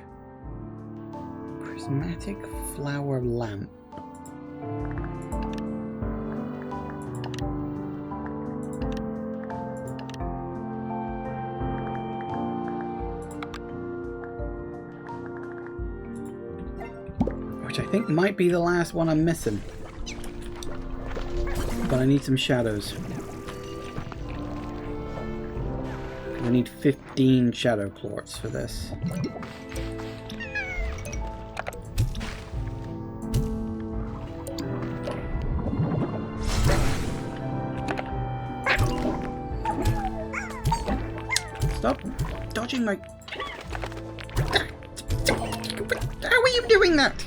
[SPEAKER 1] Prismatic flower lamp. Which I think might be the last one I'm missing. But I need some shadows. I need 15 shadow plorts for this. Stop dodging my... How are you doing that?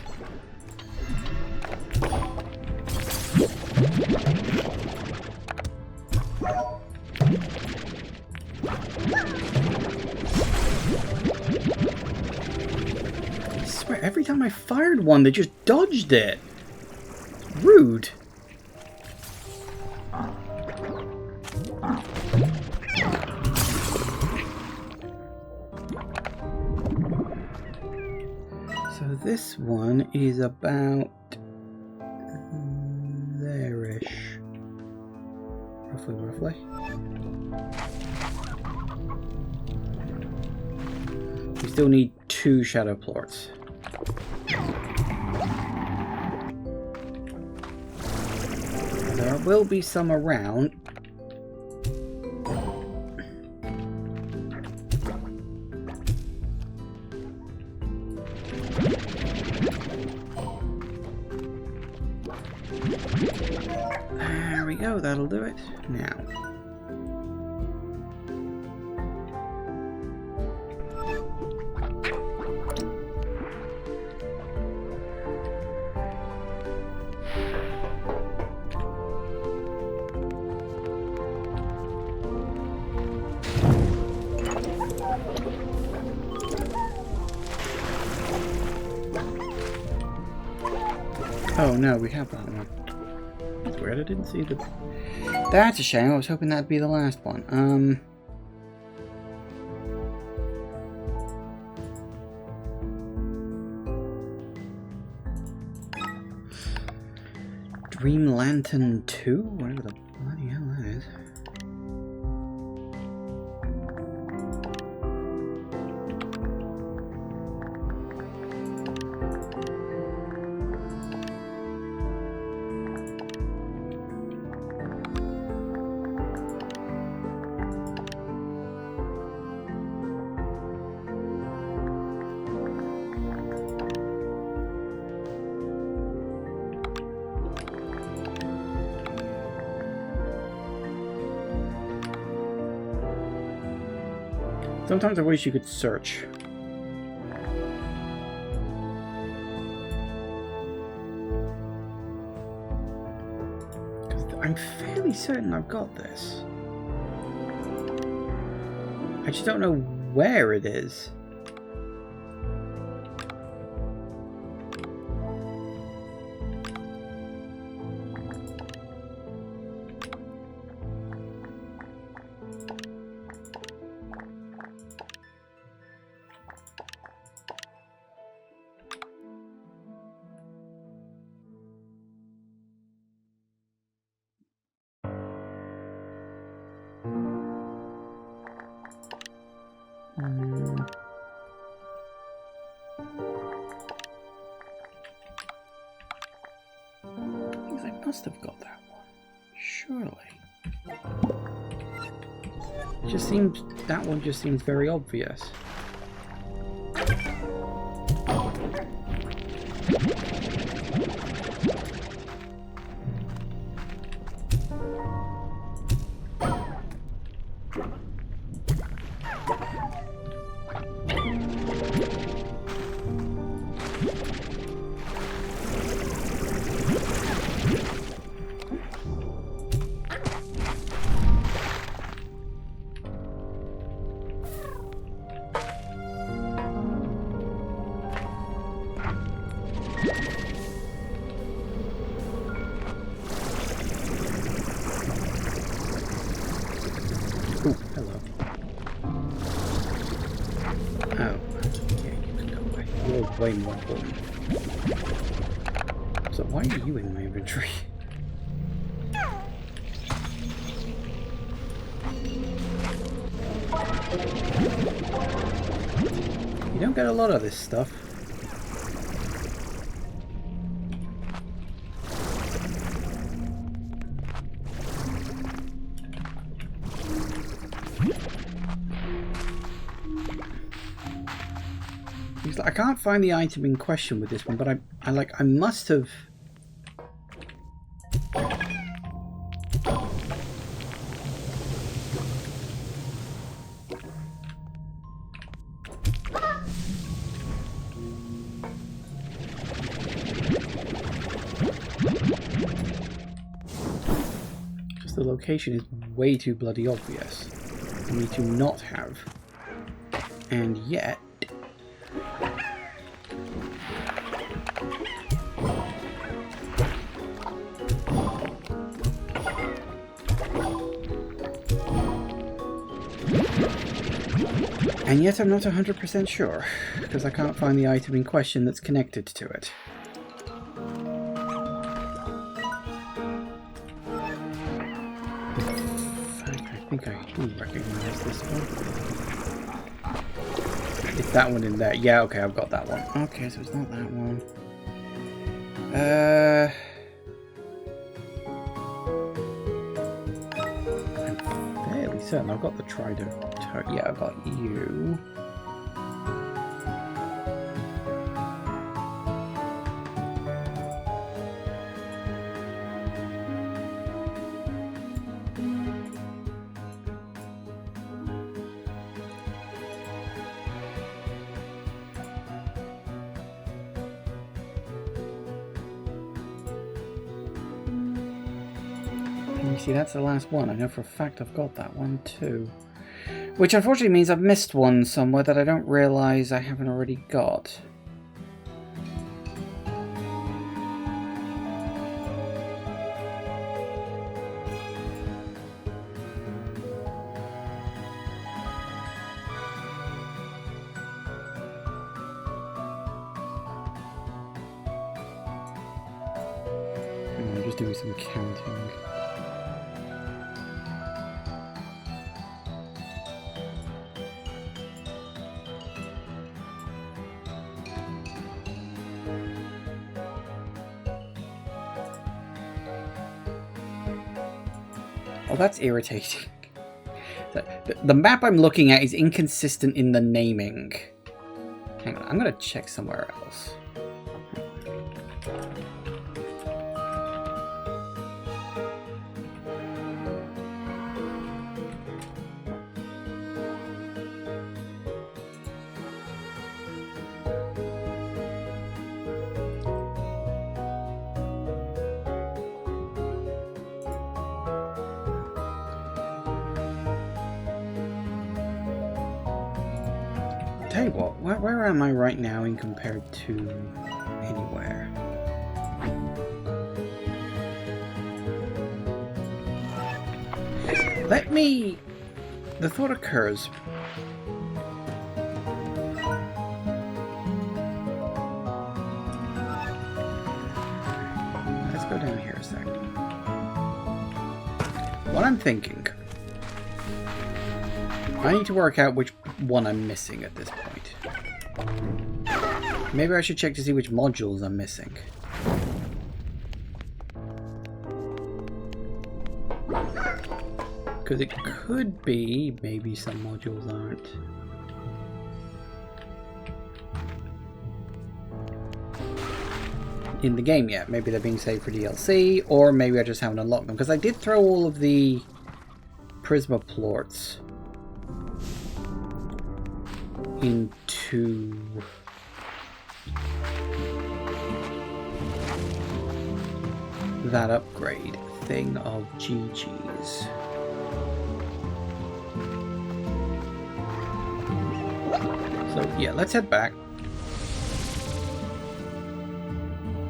[SPEAKER 1] I swear, every time I fired one, they just dodged it. Rude. So this one is about there-ish. Roughly. We still need 2 shadow plorts. There will be some around. There we go, that'll do it. Now. Oh no, we have that one. That's weird, I didn't see the... That's a shame, I was hoping that'd be the last one. Dream Lantern 2? Whatever the bloody hell that is. Sometimes I wish you could search. Because I'm fairly certain I've got this. I just don't know where it is. I must have got that one. Surely. It just seems... that one just seems very obvious. Oh, hello. Oh, yeah, you can go away. You're way more important. So why are you in my inventory? You don't get a lot of this stuff. I can't find the item in question with this one, but I must have. Just the location is way too bloody obvious for me to not have, and yet. And yet I'm not 100% sure, because I can't find the item in question that's connected to it. I think I do recognize this one. It's that one in there. Yeah, okay, I've got that one. Okay, so it's not that one. I'm fairly certain I've got the Trider. Yeah, I've got you. And you see, that's the last one. I know for a fact I've got that one too. Which unfortunately means I've missed one somewhere that I don't realise I haven't already got. do some counting. Oh, that's irritating. The map I'm looking at is inconsistent in the naming. Hang on, I'm gonna check somewhere else. Tell you what, where am I right now in compared to anywhere? The thought occurs. Let's go down here a second. What I'm thinking, I need to work out which one I'm missing at this point. Maybe I should check to see which modules I'm missing. Because it could be maybe some modules aren't. In the game yet. Maybe they're being saved for DLC, or maybe I just haven't unlocked them. Because I did throw all of the Prisma plorts into that upgrade thing of GG's. So yeah, let's head back.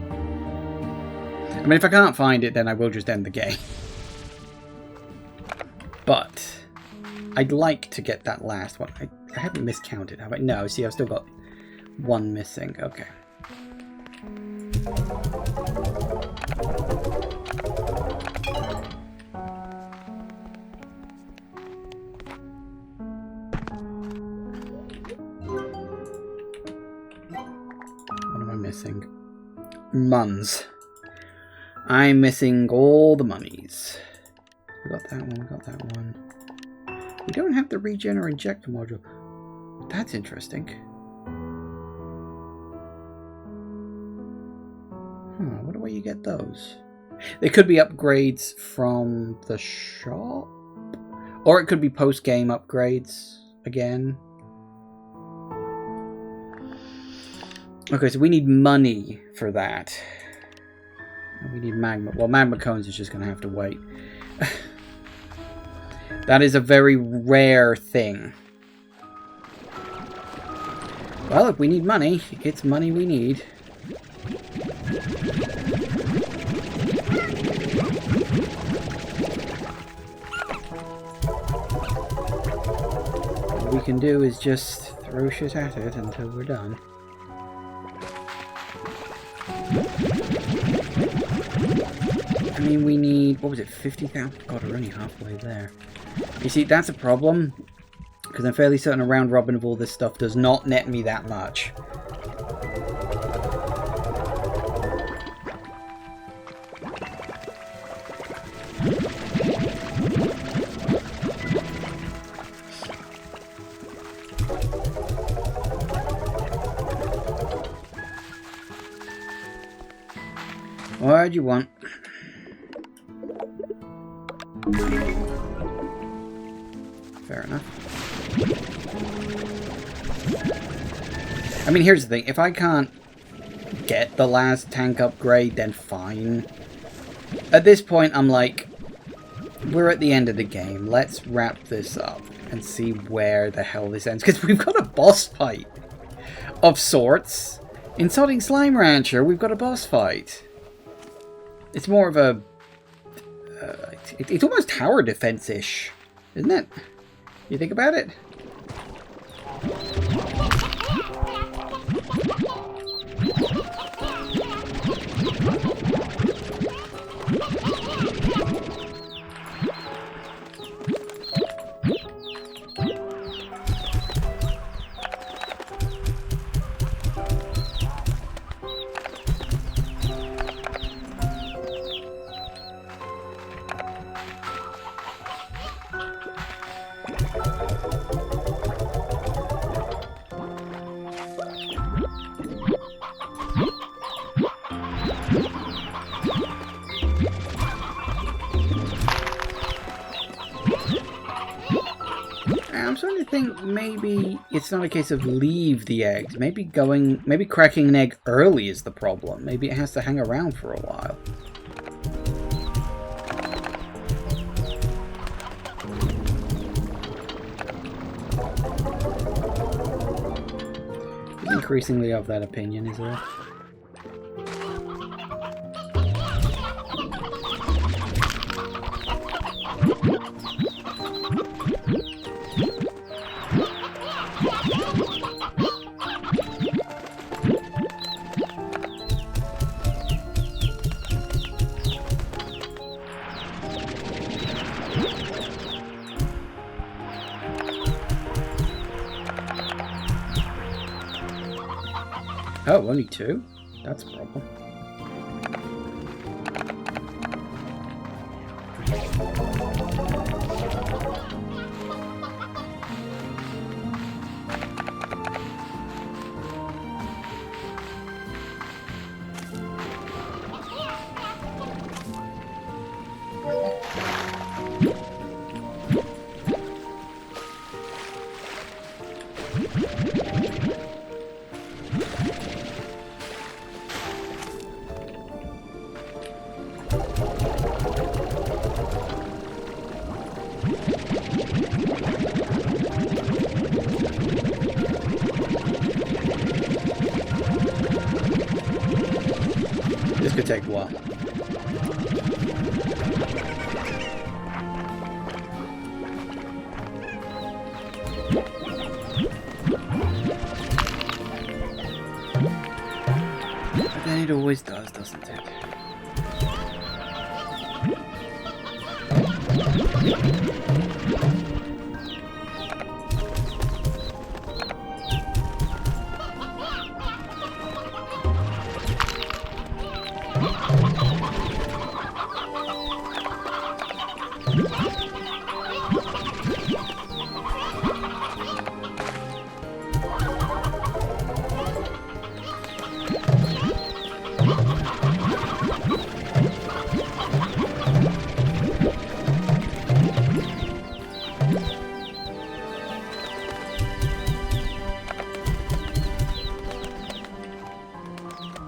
[SPEAKER 1] I mean, if I can't find it, then I will just end the game. But I'd like to get that last one. I haven't miscounted, have I? No, see, I've still got one missing. Okay. What am I missing? Muns. I'm missing all the monies. We got that one, we got that one. We don't have the regen or injector module. That's interesting. What way you get those? They could be upgrades from the shop. Or it could be post-game upgrades again. Okay, so we need money for that. We need magma. Well, magma cones is just going to have to wait. That is a very rare thing. Well, if we need money, it's money we need. What we can do is just throw shit at it until we're done. I mean, we need, what was it, 50,000? God, we're only halfway there. You see, that's a problem, because I'm fairly certain a round robin of all this stuff does not net me that much. What do you want? Fair enough. I mean, here's the thing. If I can't get the last tank upgrade, then fine. At this point, I'm like, we're at the end of the game. Let's wrap this up and see where the hell this ends. Because we've got a boss fight of sorts. In Sodding Slime Rancher, we've got a boss fight. It's more of a... it's almost tower defense-ish, isn't it? You think about it? think maybe it's not a case of leave the eggs. Maybe cracking an egg early is the problem. Maybe it has to hang around for a while. Increasingly of that opinion, is there? Oh, only 2? That's a problem. This could take a while. But then it always does, doesn't it?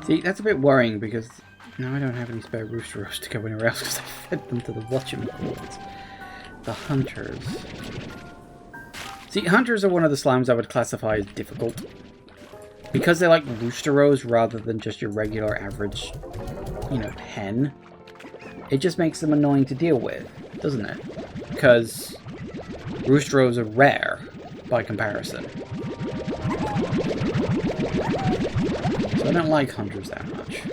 [SPEAKER 1] See, that's a bit worrying because now I don't have any spare rooster roast to go anywhere else because I fed them to the whatchamacallit. The hunters. See, hunters are one of the slimes I would classify as difficult. Because they like rooster rows rather than just your regular average, you know, hen. It just makes them annoying to deal with, doesn't it? Because rooster rows are rare by comparison. So I don't like hunters that much.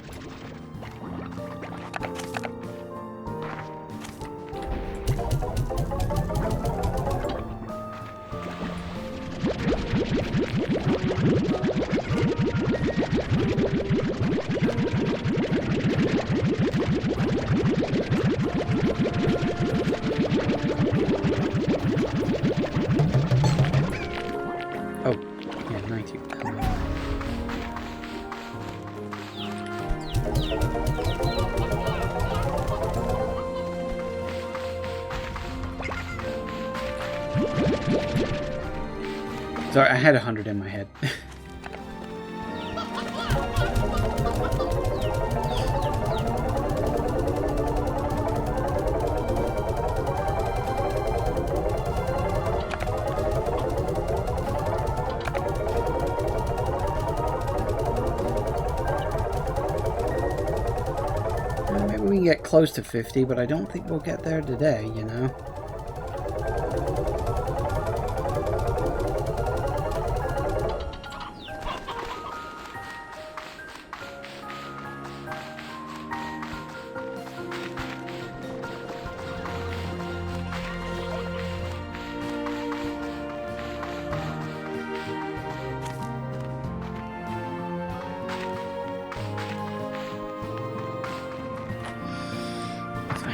[SPEAKER 1] Oh, yeah, 90. Sorry, I had 100 in my head. Maybe we can get close to 50, but I don't think we'll get there today, you know?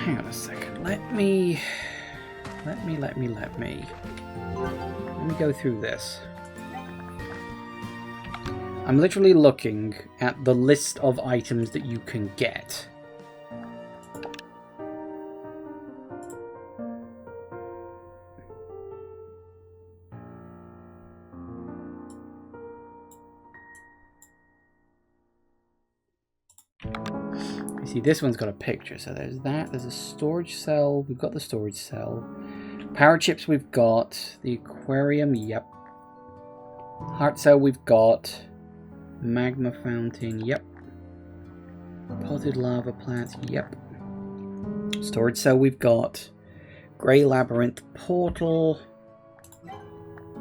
[SPEAKER 1] Hang on a second. Let me go through this. I'm literally looking at the list of items that you can get. See, this one's got a picture. So there's that. There's a storage cell. We've got the storage cell. Power chips we've got. The aquarium, yep. Heart cell we've got. Magma fountain, yep. Potted lava plants, yep. Storage cell we've got. Grey labyrinth portal.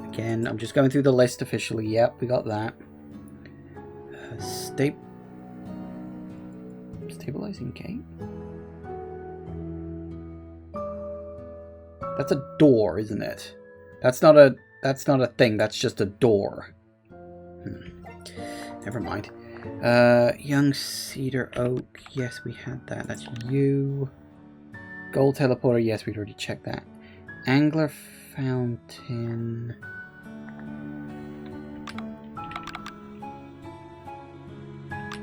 [SPEAKER 1] Again, I'm just going through the list officially. Yep, we got that. Stabilizing gate? That's a door, isn't it? That's not a thing, that's just a door. Never mind. Young cedar oak. Yes, we had that. That's you. Gold teleporter. Yes, we'd already checked that. Angler fountain.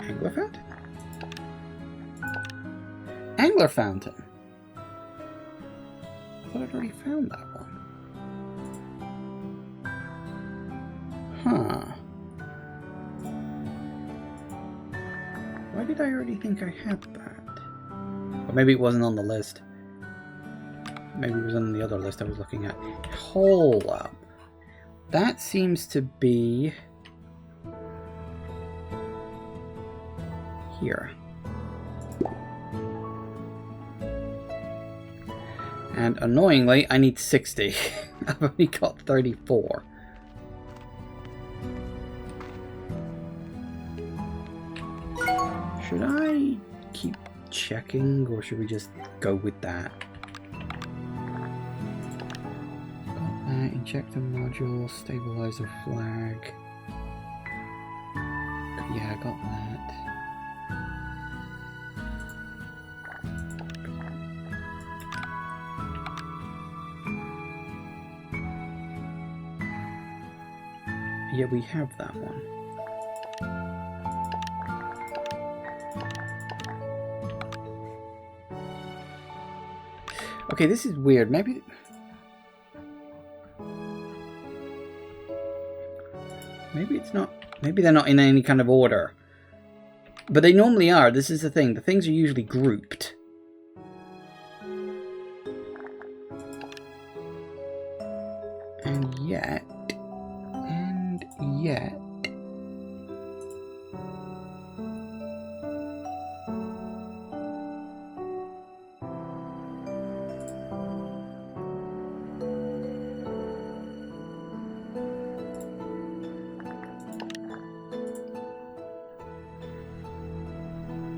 [SPEAKER 1] Angler fountain? Angler fountain. I thought I'd already found that one. Huh. Why did I already think I had that? Or maybe it wasn't on the list. Maybe it was on the other list I was looking at. Hold up. That seems to be... here. And annoyingly, I need 60. I've only got 34. Should I keep checking, or should we just go with that? Got that. Injector module, stabilizer flag. Yeah, I got that. Yeah, we have that one. Okay, this is weird. Maybe it's not. Maybe they're not in any kind of order. But they normally are. This is the thing. The things are usually grouped. And yet...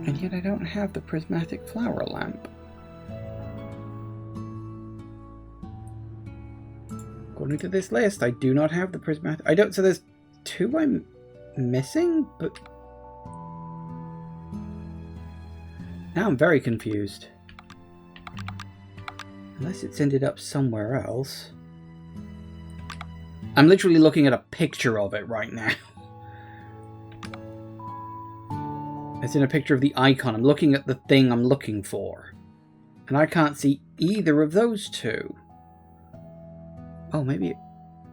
[SPEAKER 1] And yet I don't have the prismatic flower lamp. According to this list, I do not have the prismatic... I don't... So there's two I'm missing, but... Now I'm very confused. Unless it's ended up somewhere else. I'm literally looking at a picture of it right now. It's in a picture of the icon. I'm looking at the thing I'm looking for. And I can't see either of those two. Oh, maybe it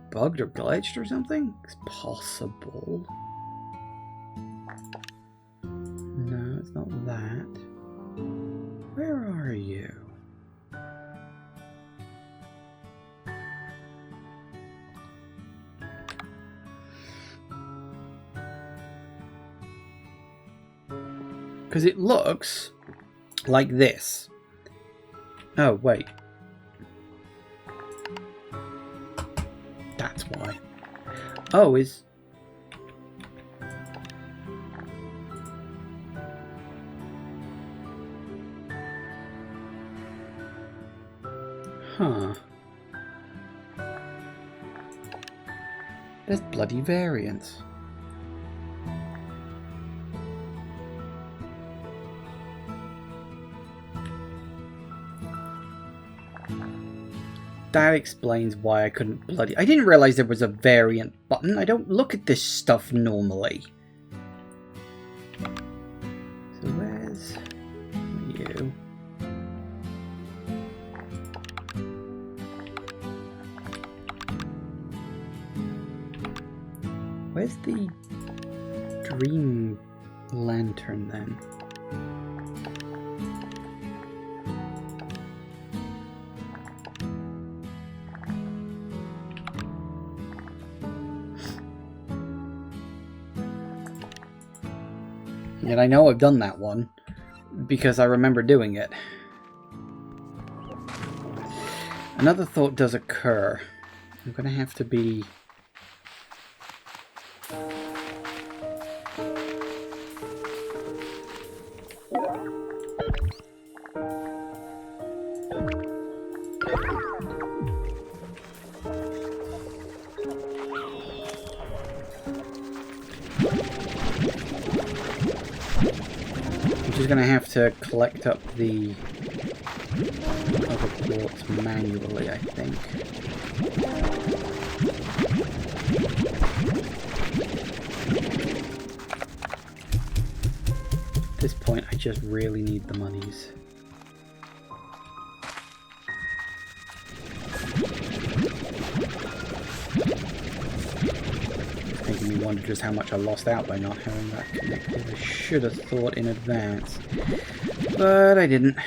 [SPEAKER 1] bugged or glitched or something? It's possible. No, it's not that. Where are you? Because it looks like this. Oh, wait. That's why. Oh, is... Huh. There's bloody variance. That explains why I couldn't bloody... I didn't realize there was a variant button. I don't look at this stuff normally. So where's you? Where's the dream lantern then? Yet I know I've done that one, because I remember doing it. Another thought does occur. I'm going to have to be... I'm just going to have to collect up the other quartz manually, I think. At this point, I just really need the monies. Making me wonder just how much I lost out by not having that connected. I should have thought in advance, but I didn't.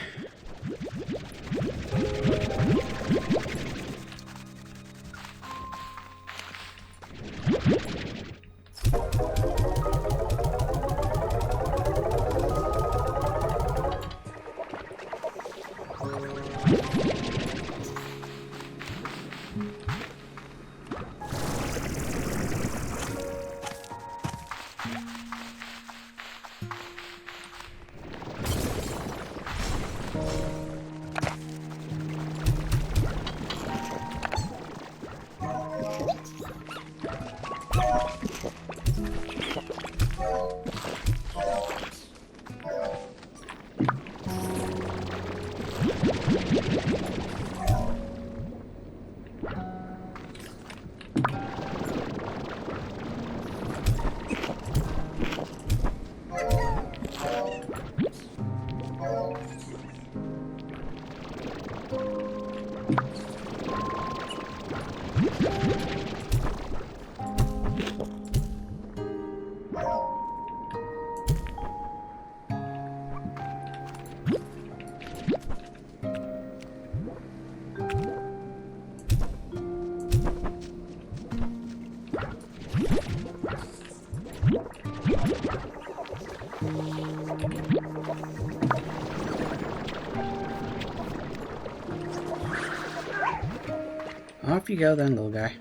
[SPEAKER 1] Off you go then, little guy.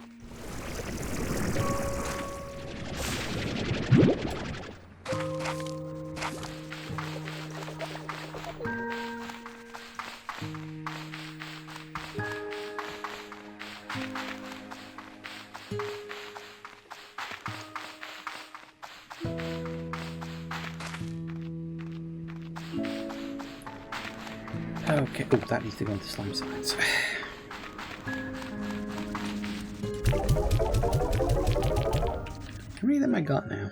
[SPEAKER 1] Okay, oh, that needs to go into slime science. How many of them I got now?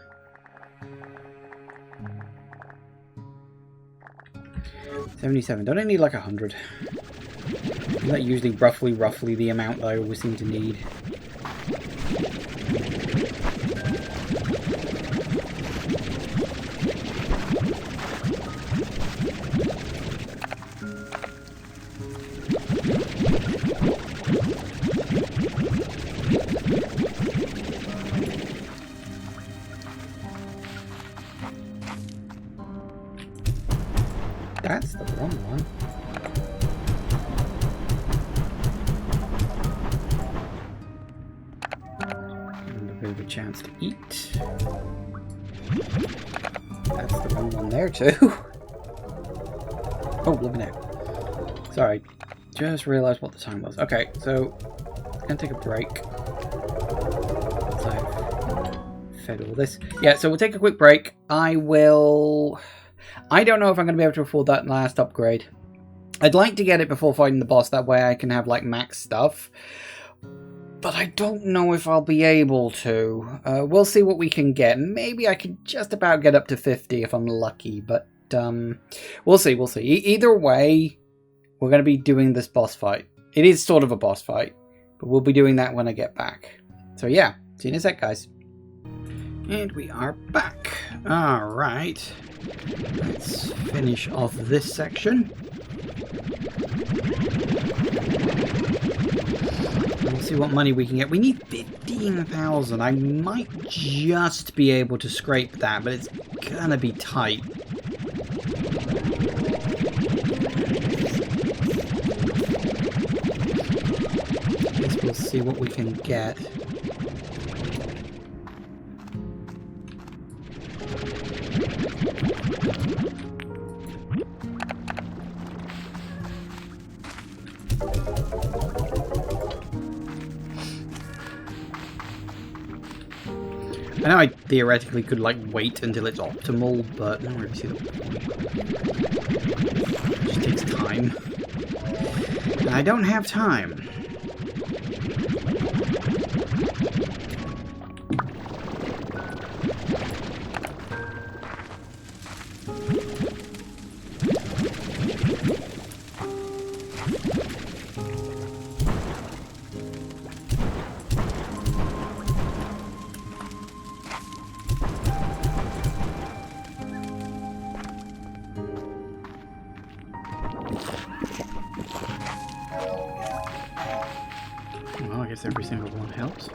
[SPEAKER 1] 77. Don't I need like 100? Isn't that usually roughly the amount that I always seem to need? That's the wrong one. Give him a bit of a chance to eat. That's the wrong one there too. Oh, look at that. Sorry, just realized what the time was. Okay, so I'm gonna take a break. Once I've fed all this. Yeah, so we'll take a quick break. I don't know if I'm going to be able to afford that last upgrade. I'd like to get it before fighting the boss, that way I can have like max stuff. But I don't know if I'll be able to. We'll see what we can get. Maybe I can just about get up to 50 if I'm lucky, but we'll see, we'll see. Either way, we're going to be doing this boss fight. It is sort of a boss fight, but we'll be doing that when I get back. So yeah, see you in a sec, guys. And we are back. Alright. Let's finish off this section. We'll see what money we can get. We need 15,000. I might just be able to scrape that, but it's gonna be tight. Guess we'll see what we can get. I know I theoretically could, like, wait until it's optimal, but I don't really see the point. It just takes time. And I don't have time. Well, I guess every single one helps.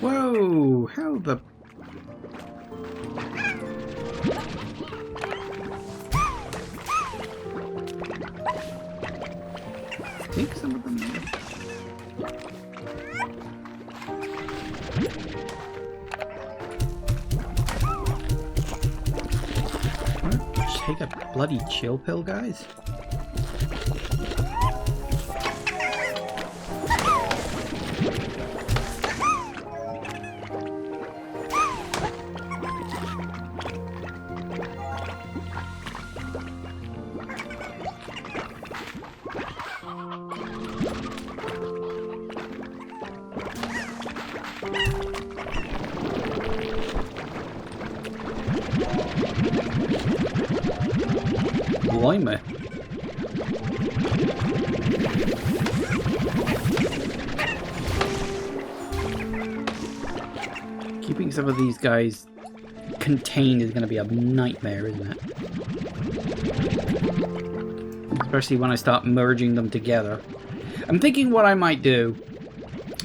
[SPEAKER 1] Whoa! How the... I think some of them... Take a bloody chill pill, guys. Blimey. Keeping some of these guys contained is going to be a nightmare, isn't it? Especially when I start merging them together. I'm thinking what I might do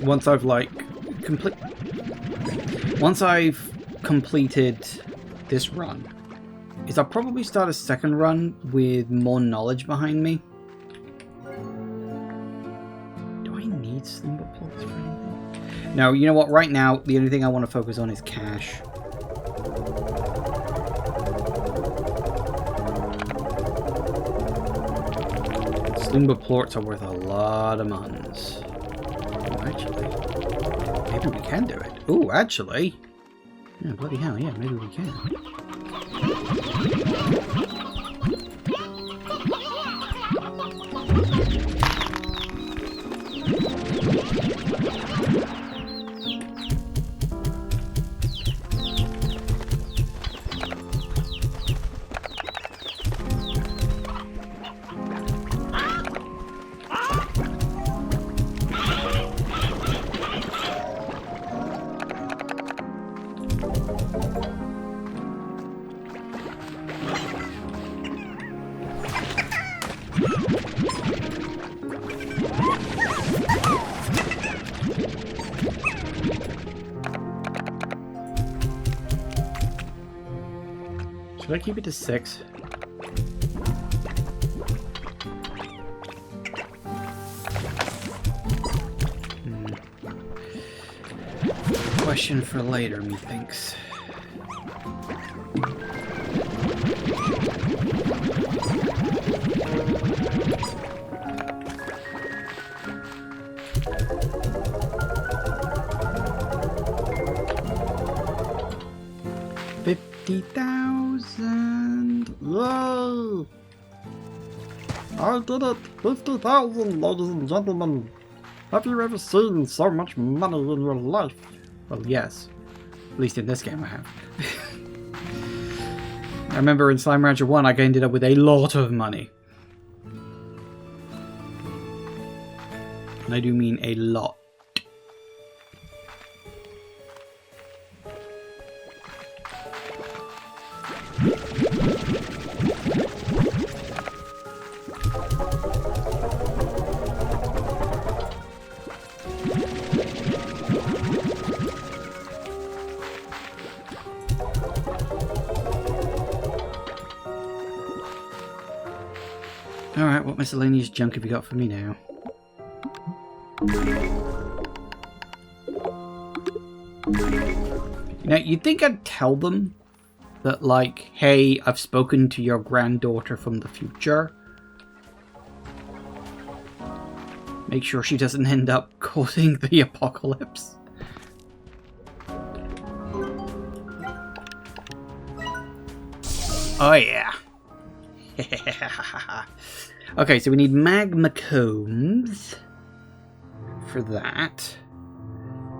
[SPEAKER 1] once I've completed this run is I'll probably start a second run with more knowledge behind me. Do I need slumber plots for anything? No, you know what? Right now, the only thing I want to focus on is cash. Slumber plorts are worth a lot of mons. Actually, maybe we can do it. Ooh, actually. Yeah, bloody hell, yeah, maybe we can. Should I keep it to 6? Question for later, methinks. $50,000. Yay! I did it! 50,000, ladies and gentlemen. Have you ever seen so much money in your life? Well, yes. At least in this game I have. I remember in Slime Rancher 1 I ended up with a lot of money. And I do mean a lot. Alright, what miscellaneous junk have you got for me now? You know, you'd think I'd tell them that, like, hey, I've spoken to your granddaughter from the future. Make sure she doesn't end up causing the apocalypse. Oh yeah. Okay, so we need magma combs for that,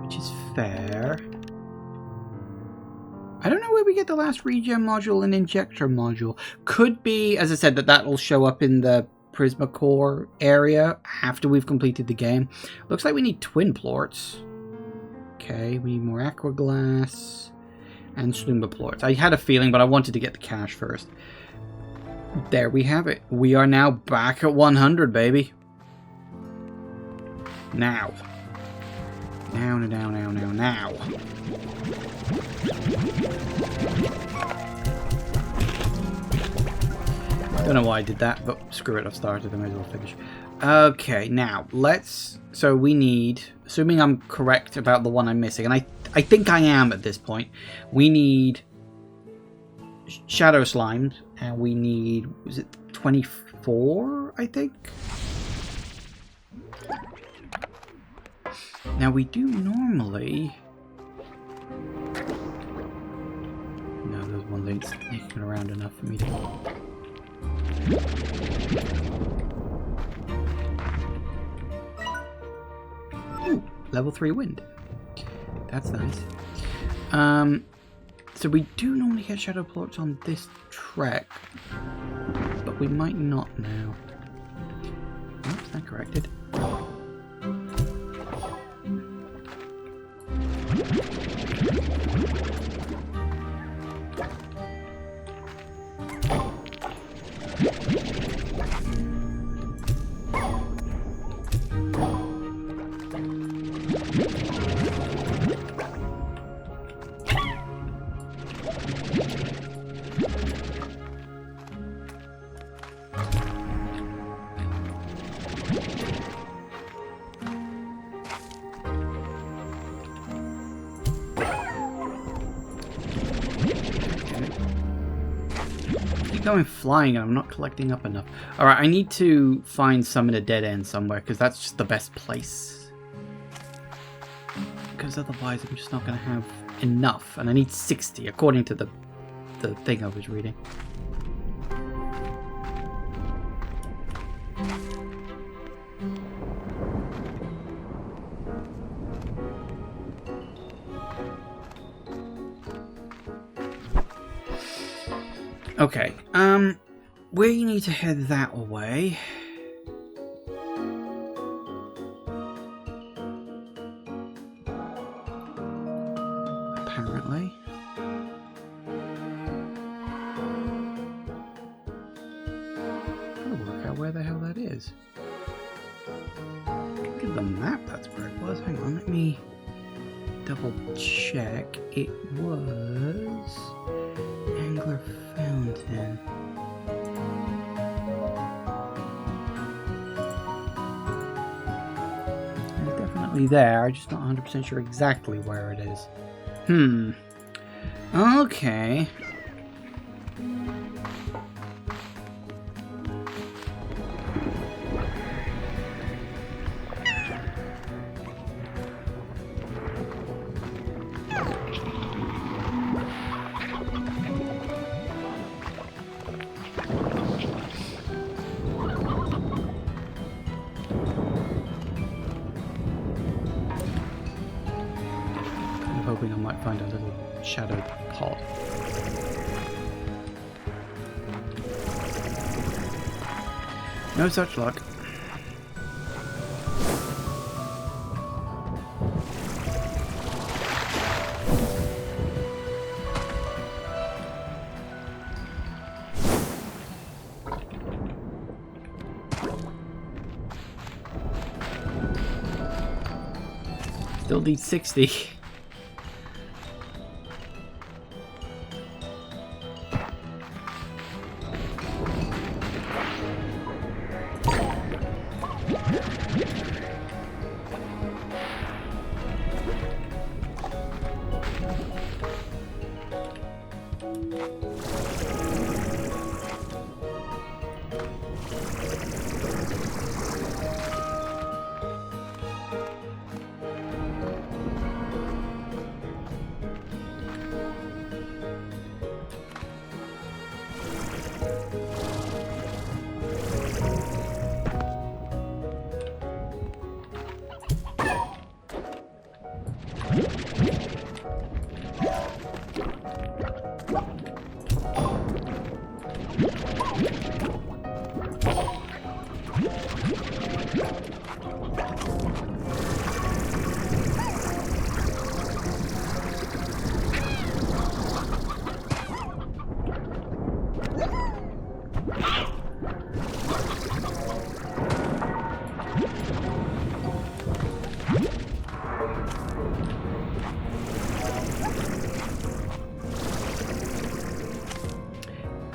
[SPEAKER 1] which is fair. I don't know where we get the last regen module and injector module. Could be, as I said, that will show up in the Prisma Core area after we've completed the game. Looks like we need twin plorts. Okay, we need more aqua glass and slumber plorts. I had a feeling, but I wanted to get the cash first. There we have it. We are now back at 100, baby. Now. Now. Don't know why I did that, but screw it, I've started, I might as well finish. Okay, now, let's... So we need, assuming I'm correct about the one I'm missing, and I think I am at this point, we need shadow slimes, and we need, was it 24, I think? Now we do normally... No, those ones ain't sneaking around enough for me to... Ooh, level 3 wind. That's nice. So we do normally get shadow plorts on this trek, but we might not now. Oh, is that corrected? Going flying and I'm not collecting up enough. Alright, I need to find some in a dead end somewhere because that's just the best place. Because otherwise I'm just not going to have enough. And I need 60 according to the thing I was reading. Okay, we need to head that way. Apparently. Gotta work out where the hell that is. Look at the map, that's where it was. Hang on, let me double check. It was... Sprinkler fountain. It's definitely there. I'm just not 100% sure exactly where it is. Okay. Hoping I might find a little shadow pod. No such luck. Still need 60.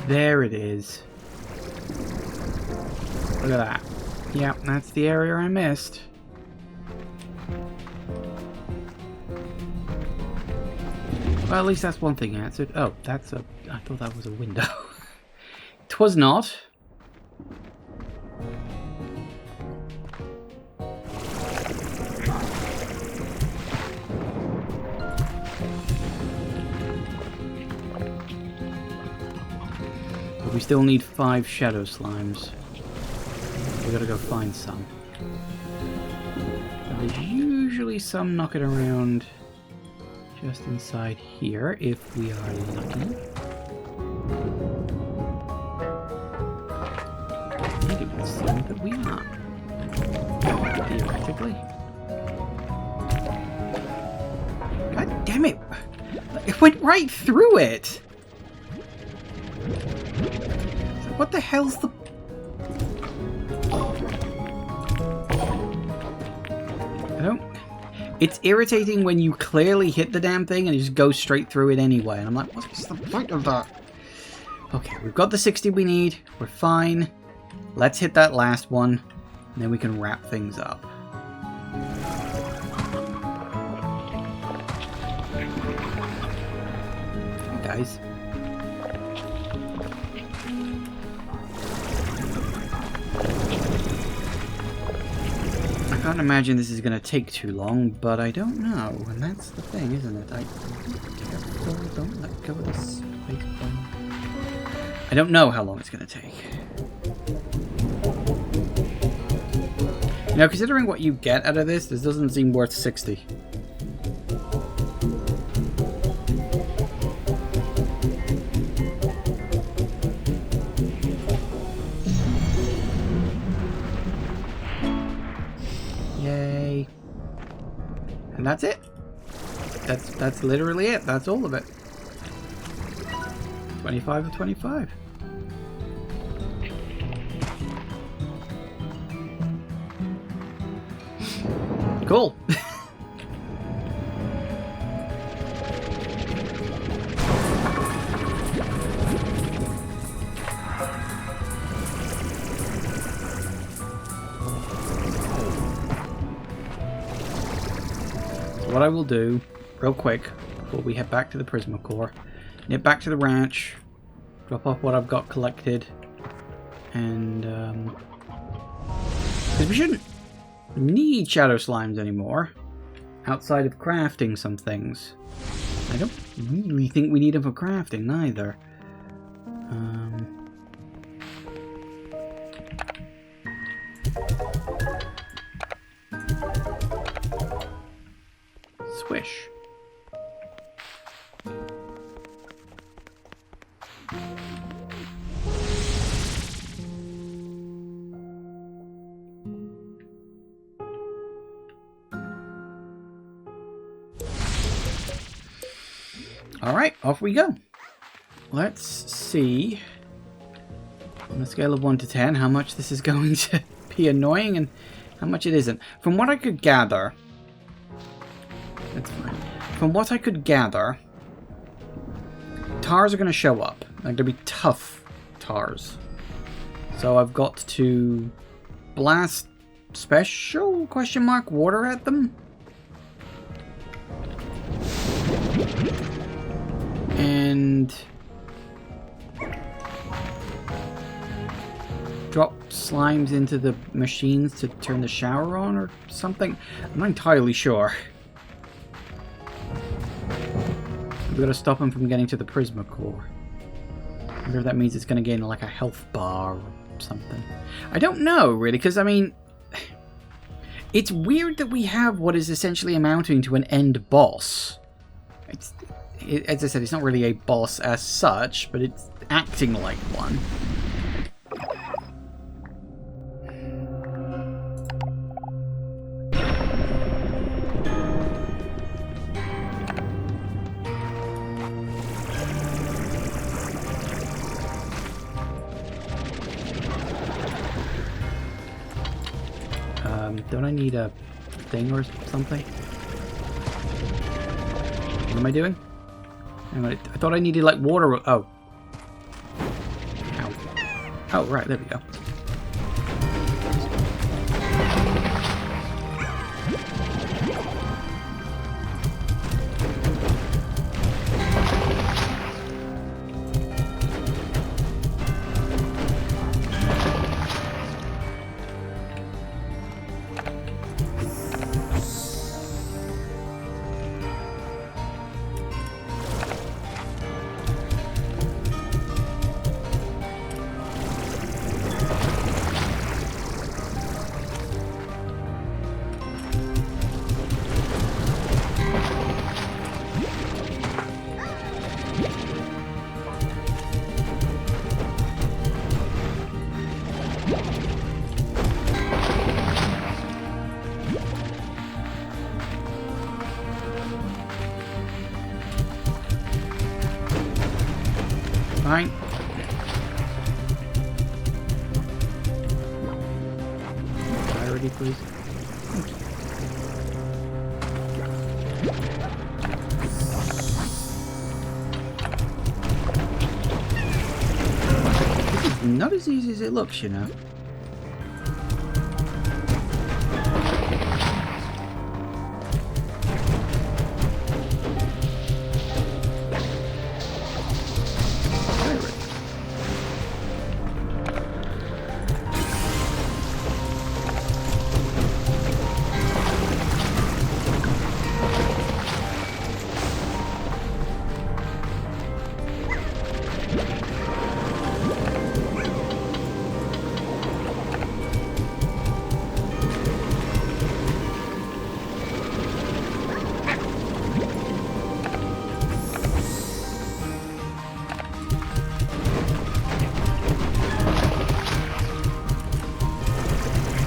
[SPEAKER 1] There it is. Look at that. Yep, that's the area I missed. Well, at least that's one thing answered. Oh, that's a... I thought that was a window. 'Twas not. But we still need 5 shadow slimes. We gotta go find some. And there's usually some knocking around just inside here, if we are lucky. And it would seem that we are. Theoretically. God damn it! It went right through it! What the hell's the... I don't... It's irritating when you clearly hit the damn thing and you just go straight through it anyway. And I'm like, what's the point of that? Okay, we've got the 60 we need. We're fine. Let's hit that last one. And then we can wrap things up. Hey guys. I can't imagine this is going to take too long, but I don't know. And that's the thing, isn't it? Careful, don't let go of the space button. I don't know how long it's going to take. You know, considering what you get out of this doesn't seem worth 60. Yay. And that's it. That's literally it. That's all of it. 25 of 25. Cool. So what I will do, real quick, before we head back to the Prismacore, nip back to the ranch, drop off what I've got collected, and because we shouldn't need shadow slimes anymore, outside of crafting some things. I don't really think we need them for crafting either. Swish. Alright, off we go. Let's see, on a scale of 1 to 10, how much this is going to be annoying and how much it isn't. From what I could gather, that's fine. From what I could gather, Tarrs are going to show up. Like, they'll be tough Tarrs. So I've got to blast special question mark water at them. And drop slimes into the machines to turn the shower on or something. I'm not entirely sure. We've got to stop him from getting to the Prismacore. I wonder if that means it's going to gain like a health bar or something. I don't know, really, because, I mean, it's weird that we have what is essentially amounting to an end boss. As I said, it's not really a boss as such, but it's acting like one. Don't I need a thing or something? What am I doing? I thought I needed, like, water. Oh. Ow. Oh, right, there we go. Fine. Priority, please. Thank you. This is not as easy as it looks, you know.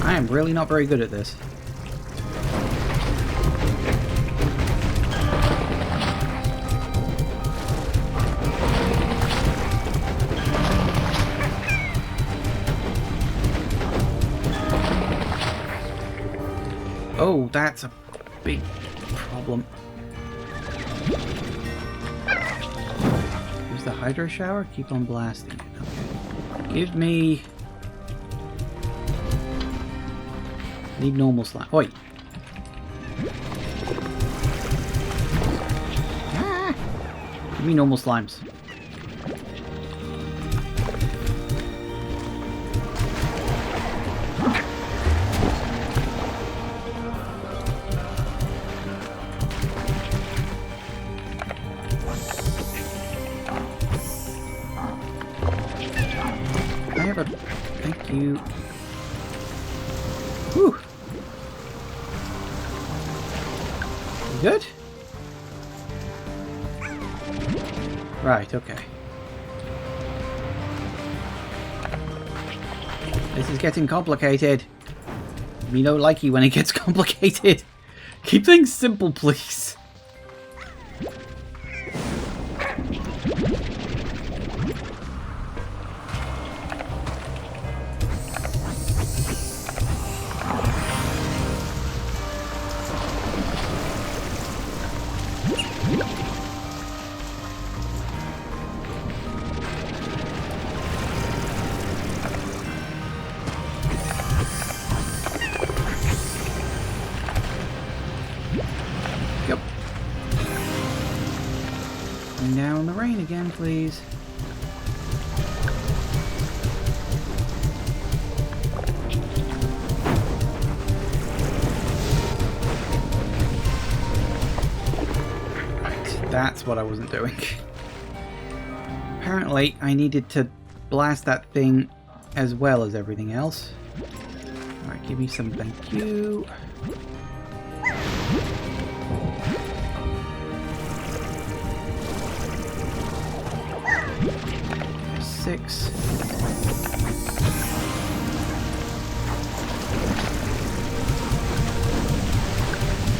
[SPEAKER 1] I am really not very good at this. Oh, that's a big problem. Use the hydro shower? Keep on blasting it. Okay. Give me... Need normal slime. Oi! Give me normal slimes. I have a... Thank you. Whew. You good? Right, okay. This is getting complicated. We don't like you when it gets complicated. Keep things simple, please. Yep. And now in the rain again, please. Right, that's what I wasn't doing. Apparently, I needed to blast that thing as well as everything else. Alright, give me some thank you. Six.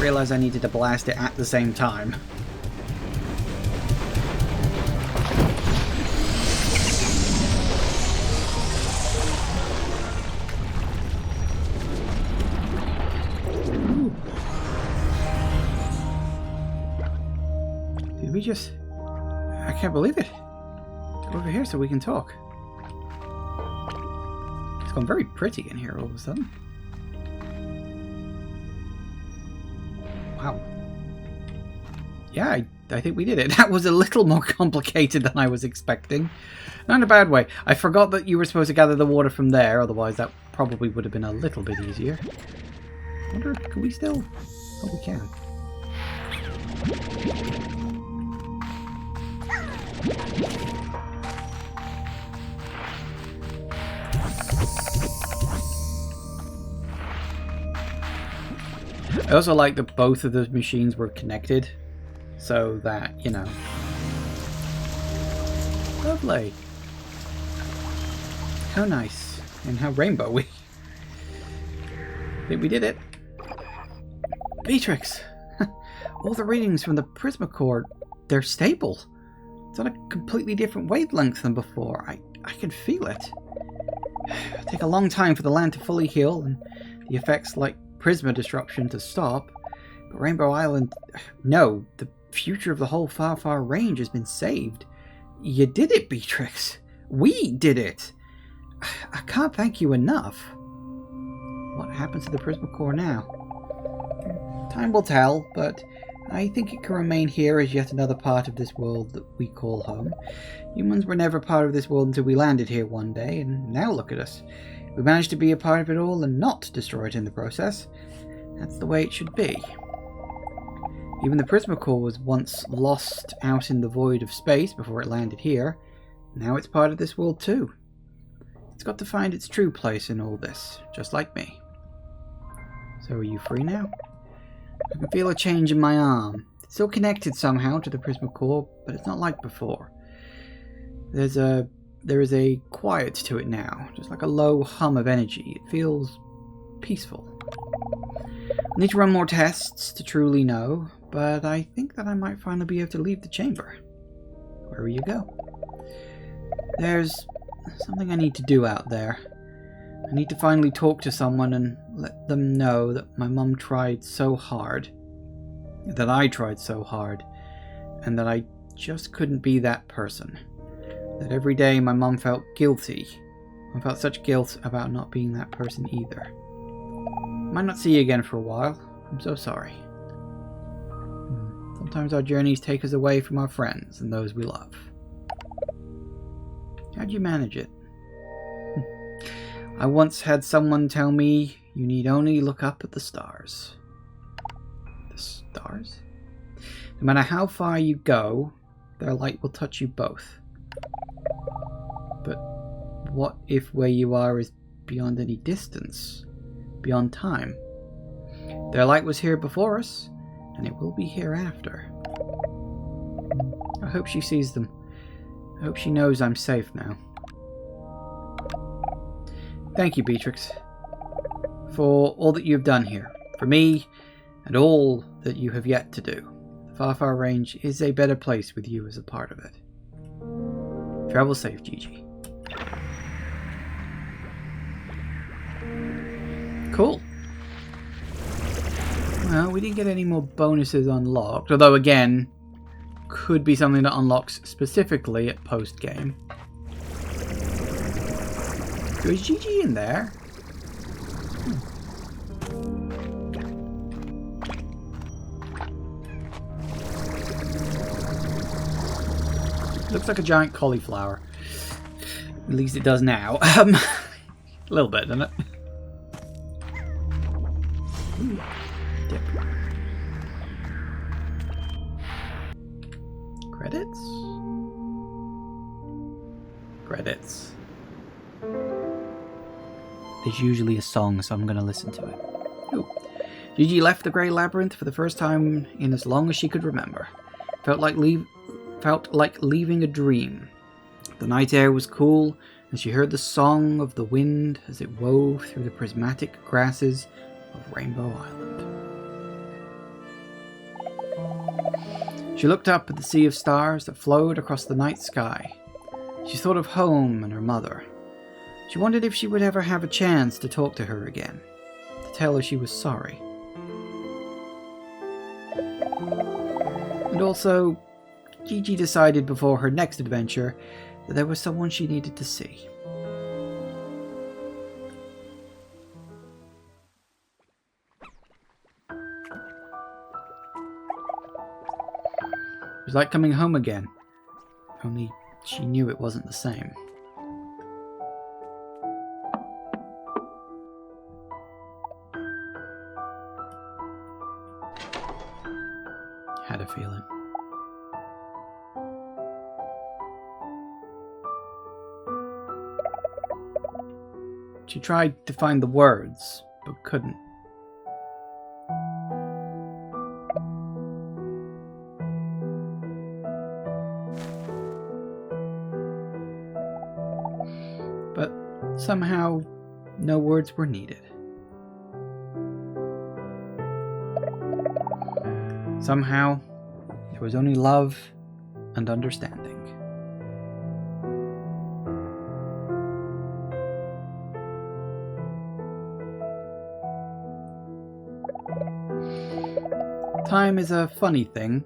[SPEAKER 1] Realized I needed to blast it at the same time. Did we just... I can't believe it. Over here so we can talk. It's gone very pretty in here all of a sudden. Wow. Yeah, I think we did it. That was a little more complicated than I was expecting. Not in a bad way. I forgot that you were supposed to gather the water from there, otherwise that probably would have been a little bit easier. I wonder, can we still... Oh, we can. I also like that both of the machines were connected, so that, you know... Lovely! How nice, and how rainbowy. I think we did it. Beatrix! All the readings from the Prismacore, they're stable. It's on a completely different wavelength than before. I can feel it. It'll take a long time for the land to fully heal, and the effects like Prisma disruption to stop, but Rainbow Island... No, the future of the whole Far Far range has been saved. You did it, Beatrix. We did it. I can't thank you enough. What happens to the Prismacore now? Time will tell, but I think it can remain here as yet another part of this world that we call home. Humans were never part of this world until we landed here one day, and now look at us. We managed to be a part of it all and not destroy it in the process. That's the way it should be. Even the Prismacore was once lost out in the void of space before it landed here. Now it's part of this world too. It's got to find its true place in all this, just like me. So are you free now? I can feel a change in my arm. It's still connected somehow to the Prismacore, but it's not like before. There is a quiet to it now, just like a low hum of energy. It feels peaceful. I need to run more tests to truly know, but I think that I might finally be able to leave the chamber. Where will you go? There's something I need to do out there. I need to finally talk to someone and let them know that my mum tried so hard, that I tried so hard, and that I just couldn't be that person. That every day my mum felt guilty. I felt such guilt about not being that person either. Might not see you again for a while. I'm so sorry. Sometimes our journeys take us away from our friends and those we love. How'd you manage it? I once had someone tell me you need only look up at the stars. The stars? No matter how far you go, their light will touch you both. But what if where you are is beyond any distance, beyond time? Their light was here before us, and it will be hereafter. I hope she sees them. I hope she knows I'm safe now. Thank you, Beatrix, for all that you have done here, for me, and all that you have yet to do. The Far Range is a better place with you as a part of it. Travel safe, Gigi. Cool. Well, we didn't get any more bonuses unlocked, although again, could be something that unlocks specifically at post-game. Is Gigi in there? Looks like a giant cauliflower. At least it does now. A little bit, doesn't it? Ooh. Dip. Credits? Credits. There's usually a song, so I'm going to listen to it. Ooh. Gigi left the Grey Labyrinth for the first time in as long as she could remember. Felt like leaving a dream. The night air was cool, and she heard the song of the wind as it wove through the prismatic grasses of Rainbow Island. She looked up at the sea of stars that flowed across the night sky. She thought of home and her mother. She wondered if she would ever have a chance to talk to her again, to tell her she was sorry. And also, Gigi decided before her next adventure that there was someone she needed to see. It was like coming home again, only she knew it wasn't the same. Had a feeling. She tried to find the words, but couldn't. But somehow, no words were needed. Somehow, there was only love and understanding. Time is a funny thing.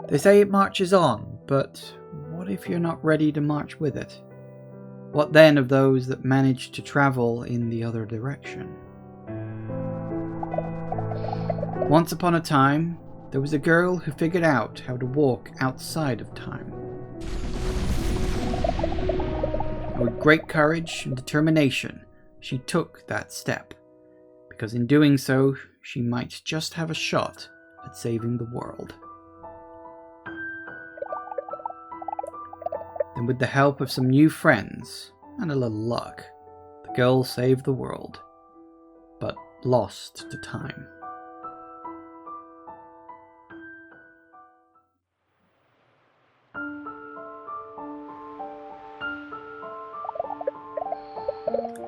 [SPEAKER 1] They say it marches on, but what if you're not ready to march with it? What then of those that manage to travel in the other direction? Once upon a time, there was a girl who figured out how to walk outside of time. And with great courage and determination, she took that step, because in doing so, she might just have a shot at saving the world. Then with the help of some new friends and a little luck, the girl saved the world, but lost to time.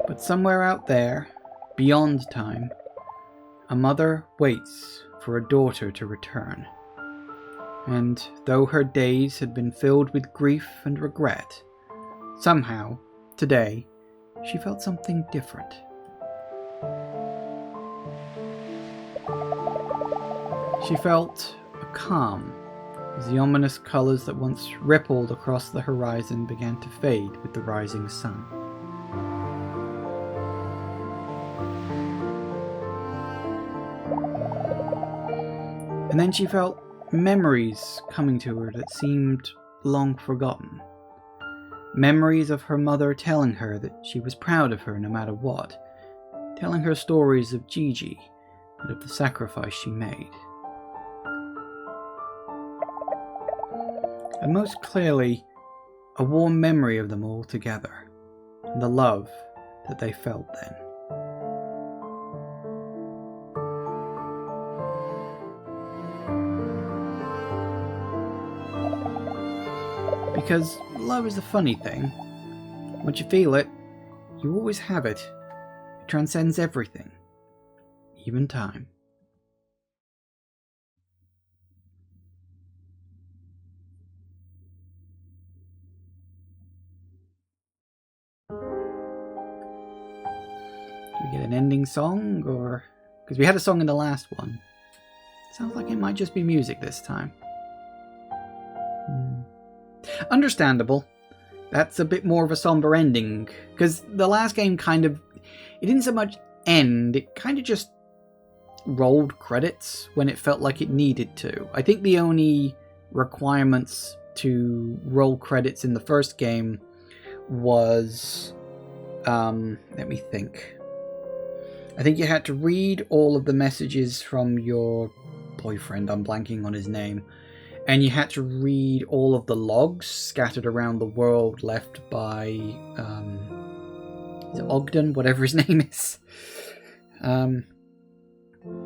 [SPEAKER 1] But somewhere out there, beyond time, a mother waits for a daughter to return. And though her days had been filled with grief and regret, somehow, today, she felt something different. She felt a calm as the ominous colors that once rippled across the horizon began to fade with the rising sun. And then she felt memories coming to her that seemed long forgotten. Memories of her mother telling her that she was proud of her no matter what, telling her stories of Gigi and of the sacrifice she made. And most clearly, a warm memory of them all together, and the love that they felt then. Because love is a funny thing. Once you feel it, you always have it. It transcends everything, even time. Do we get an ending song, or... because we had a song in the last one. Sounds like it might just be music this time. Understandable. That's a bit more of a somber ending, because the last game kind of... it didn't so much end, it kind of just rolled credits when it felt like it needed to. I think the only requirements to roll credits in the first game was... let me think. I think you had to read all of the messages from your boyfriend, I'm blanking on his name, and you had to read all of the logs scattered around the world left by is it Ogden, whatever his name is.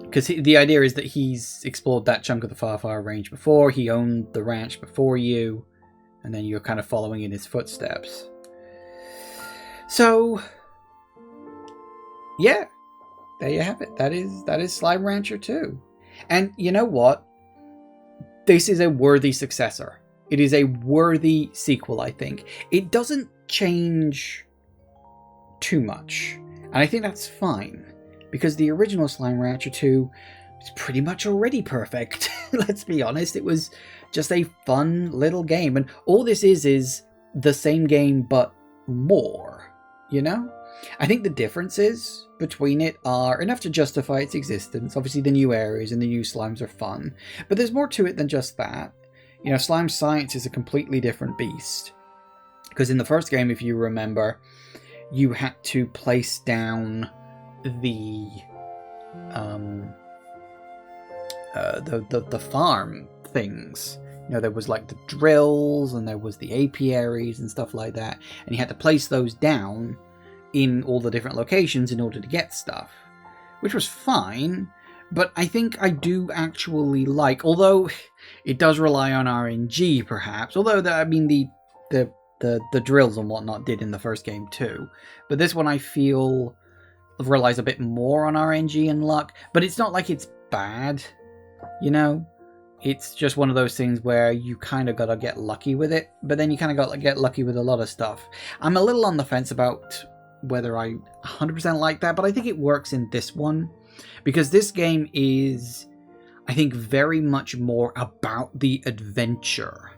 [SPEAKER 1] Because the idea is that he's explored that chunk of the Far Range before, he owned the ranch before you, and then you're kind of following in his footsteps. So, yeah, there you have it. That is Slime Rancher 2. And you know what? This is a worthy successor. It is a worthy sequel, I think. It doesn't change too much. And I think that's fine. Because the original Slime Rancher 2 was pretty much already perfect. Let's be honest. It was just a fun little game. And all this is the same game, but more. You know? I think the differences between it are enough to justify its existence. Obviously, the new areas and the new slimes are fun. But there's more to it than just that. You know, slime science is a completely different beast. Because in the first game, if you remember, you had to place down the farm things. You know, there was like the drills and there was the apiaries and stuff like that. And you had to place those down in all the different locations in order to get stuff. Which was fine, but I think I do actually like, although it does rely on RNG perhaps, although the drills and whatnot did in the first game too. But this one I feel relies a bit more on RNG and luck, but it's not like it's bad, you know? It's just one of those things where you kind of gotta get lucky with it, but then you kind of gotta get lucky with a lot of stuff. I'm a little on the fence about whether I 100% like that, but I think it works in this one, because this game is, I think, very much more about the adventure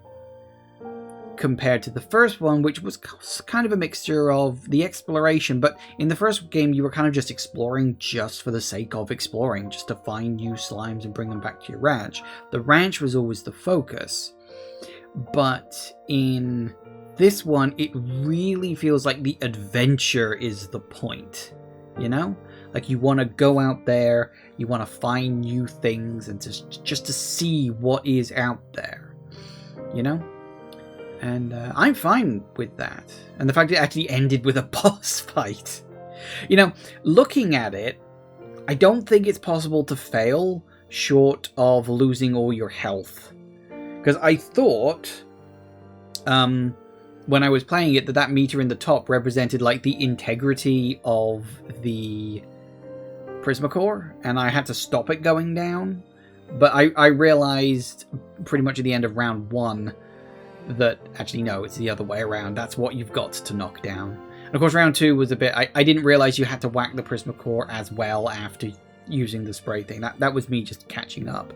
[SPEAKER 1] compared to the first one, which was kind of a mixture of the exploration, but in the first game you were kind of just exploring just for the sake of exploring, just to find new slimes and bring them back to your ranch. The ranch was always the focus, but in this one it really feels like the adventure is the point, you know? Like you want to go out there, you want to find new things and just to see what is out there, you know? And I'm fine with that. And the fact it actually ended with a boss fight. You know, looking at it, I don't think it's possible to fail short of losing all your health. Because I thought, when I was playing it, that meter in the top represented like the integrity of the Prismacore, and I had to stop it going down. But I realized pretty much at the end of round 1 that actually no, it's the other way around. That's what you've got to knock down. And of course round 2 was a bit, I didn't realize you had to whack the Prismacore as well after using the spray thing. That was me just catching up.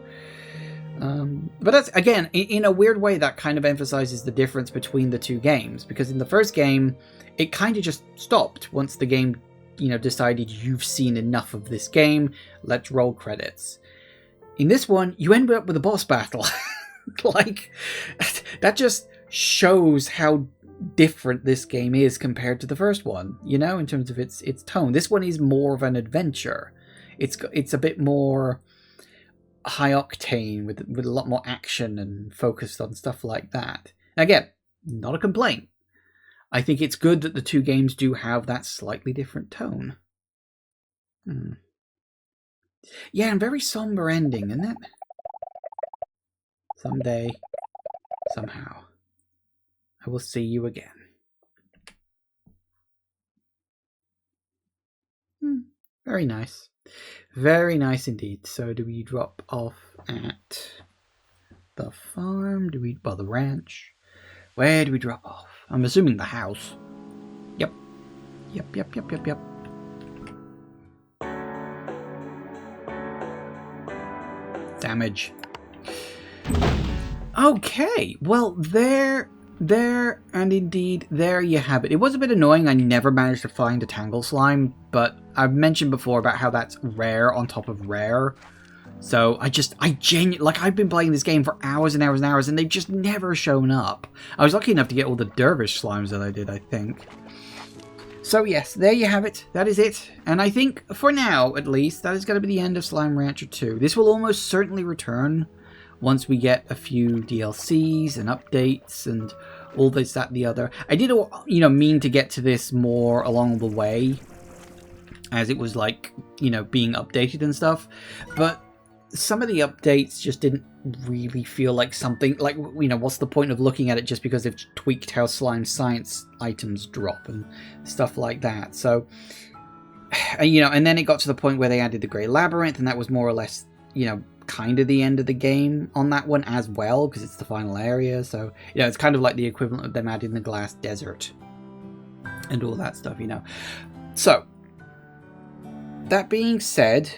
[SPEAKER 1] But that's, again, in a weird way, that kind of emphasizes the difference between the two games, because in the first game it kind of just stopped once the game, you know, decided you've seen enough of this game, let's roll credits. In this one, you end up with a boss battle. Like, that just shows how different this game is compared to the first one, you know, in terms of its tone. This one is more of an adventure. It's a bit more high octane with a lot more action and focused on stuff like that. Again, not a complaint. I think it's good that the two games do have that slightly different tone. Yeah, and very somber ending, isn't it? Someday, somehow, I will see you again. Very nice. Very nice indeed. So do we drop off at the farm? Well, the ranch? Where do we drop off? I'm assuming the house. Yep. Damage. Okay, well, there, and indeed, there you have it. It was a bit annoying I never managed to find a Tangle Slime, but I've mentioned before about how that's rare on top of rare. So I genuinely, like, I've been playing this game for hours and hours and hours, and they've just never shown up. I was lucky enough to get all the Dervish Slimes that I did, I think. So yes, there you have it. That is it. And I think, for now, at least, that is going to be the end of Slime Rancher 2. This will almost certainly return once we get a few DLCs and updates and all this, that, and the other. I did, mean to get to this more along the way, as it was, like, being updated and stuff. But some of the updates just didn't really feel like something, like, what's the point of looking at it just because they've tweaked how slime science items drop and stuff like that. So, and then it got to the point where they added the Grey Labyrinth, and that was more or less, kind of the end of the game on that one as well, because it's the final area. So, it's kind of like the equivalent of them adding the Glass Desert and all that stuff, So, that being said,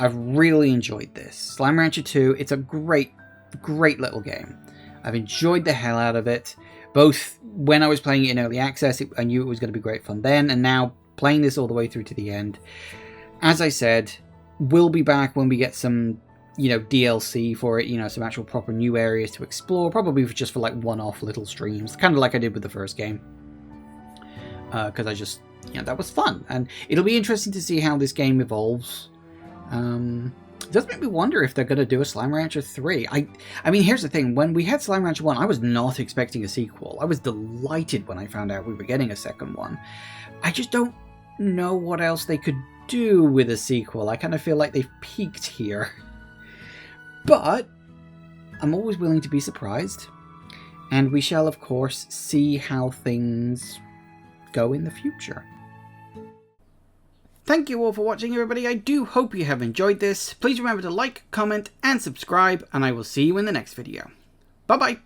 [SPEAKER 1] I've really enjoyed this. Slime Rancher 2, it's a great, great little game. I've enjoyed the hell out of it. Both when I was playing it in early access, I knew it was going to be great fun then, and now playing this all the way through to the end. As I said, we'll be back when we get some, DLC for it, some actual proper new areas to explore, probably just for like one-off little streams, kind of like I did with the first game. Because I just, that was fun, and it'll be interesting to see how this game evolves. It does make me wonder if they're going to do a Slime Rancher 3. I mean, here's the thing. When we had Slime Rancher 1, I was not expecting a sequel. I was delighted when I found out we were getting a second one. I just don't know what else they could do with a sequel. I kind of feel like they've peaked here. But I'm always willing to be surprised. And we shall, of course, see how things go in the future. Thank you all for watching, everybody. I do hope you have enjoyed this. Please remember to like, comment, and subscribe, and I will see you in the next video. Bye-bye.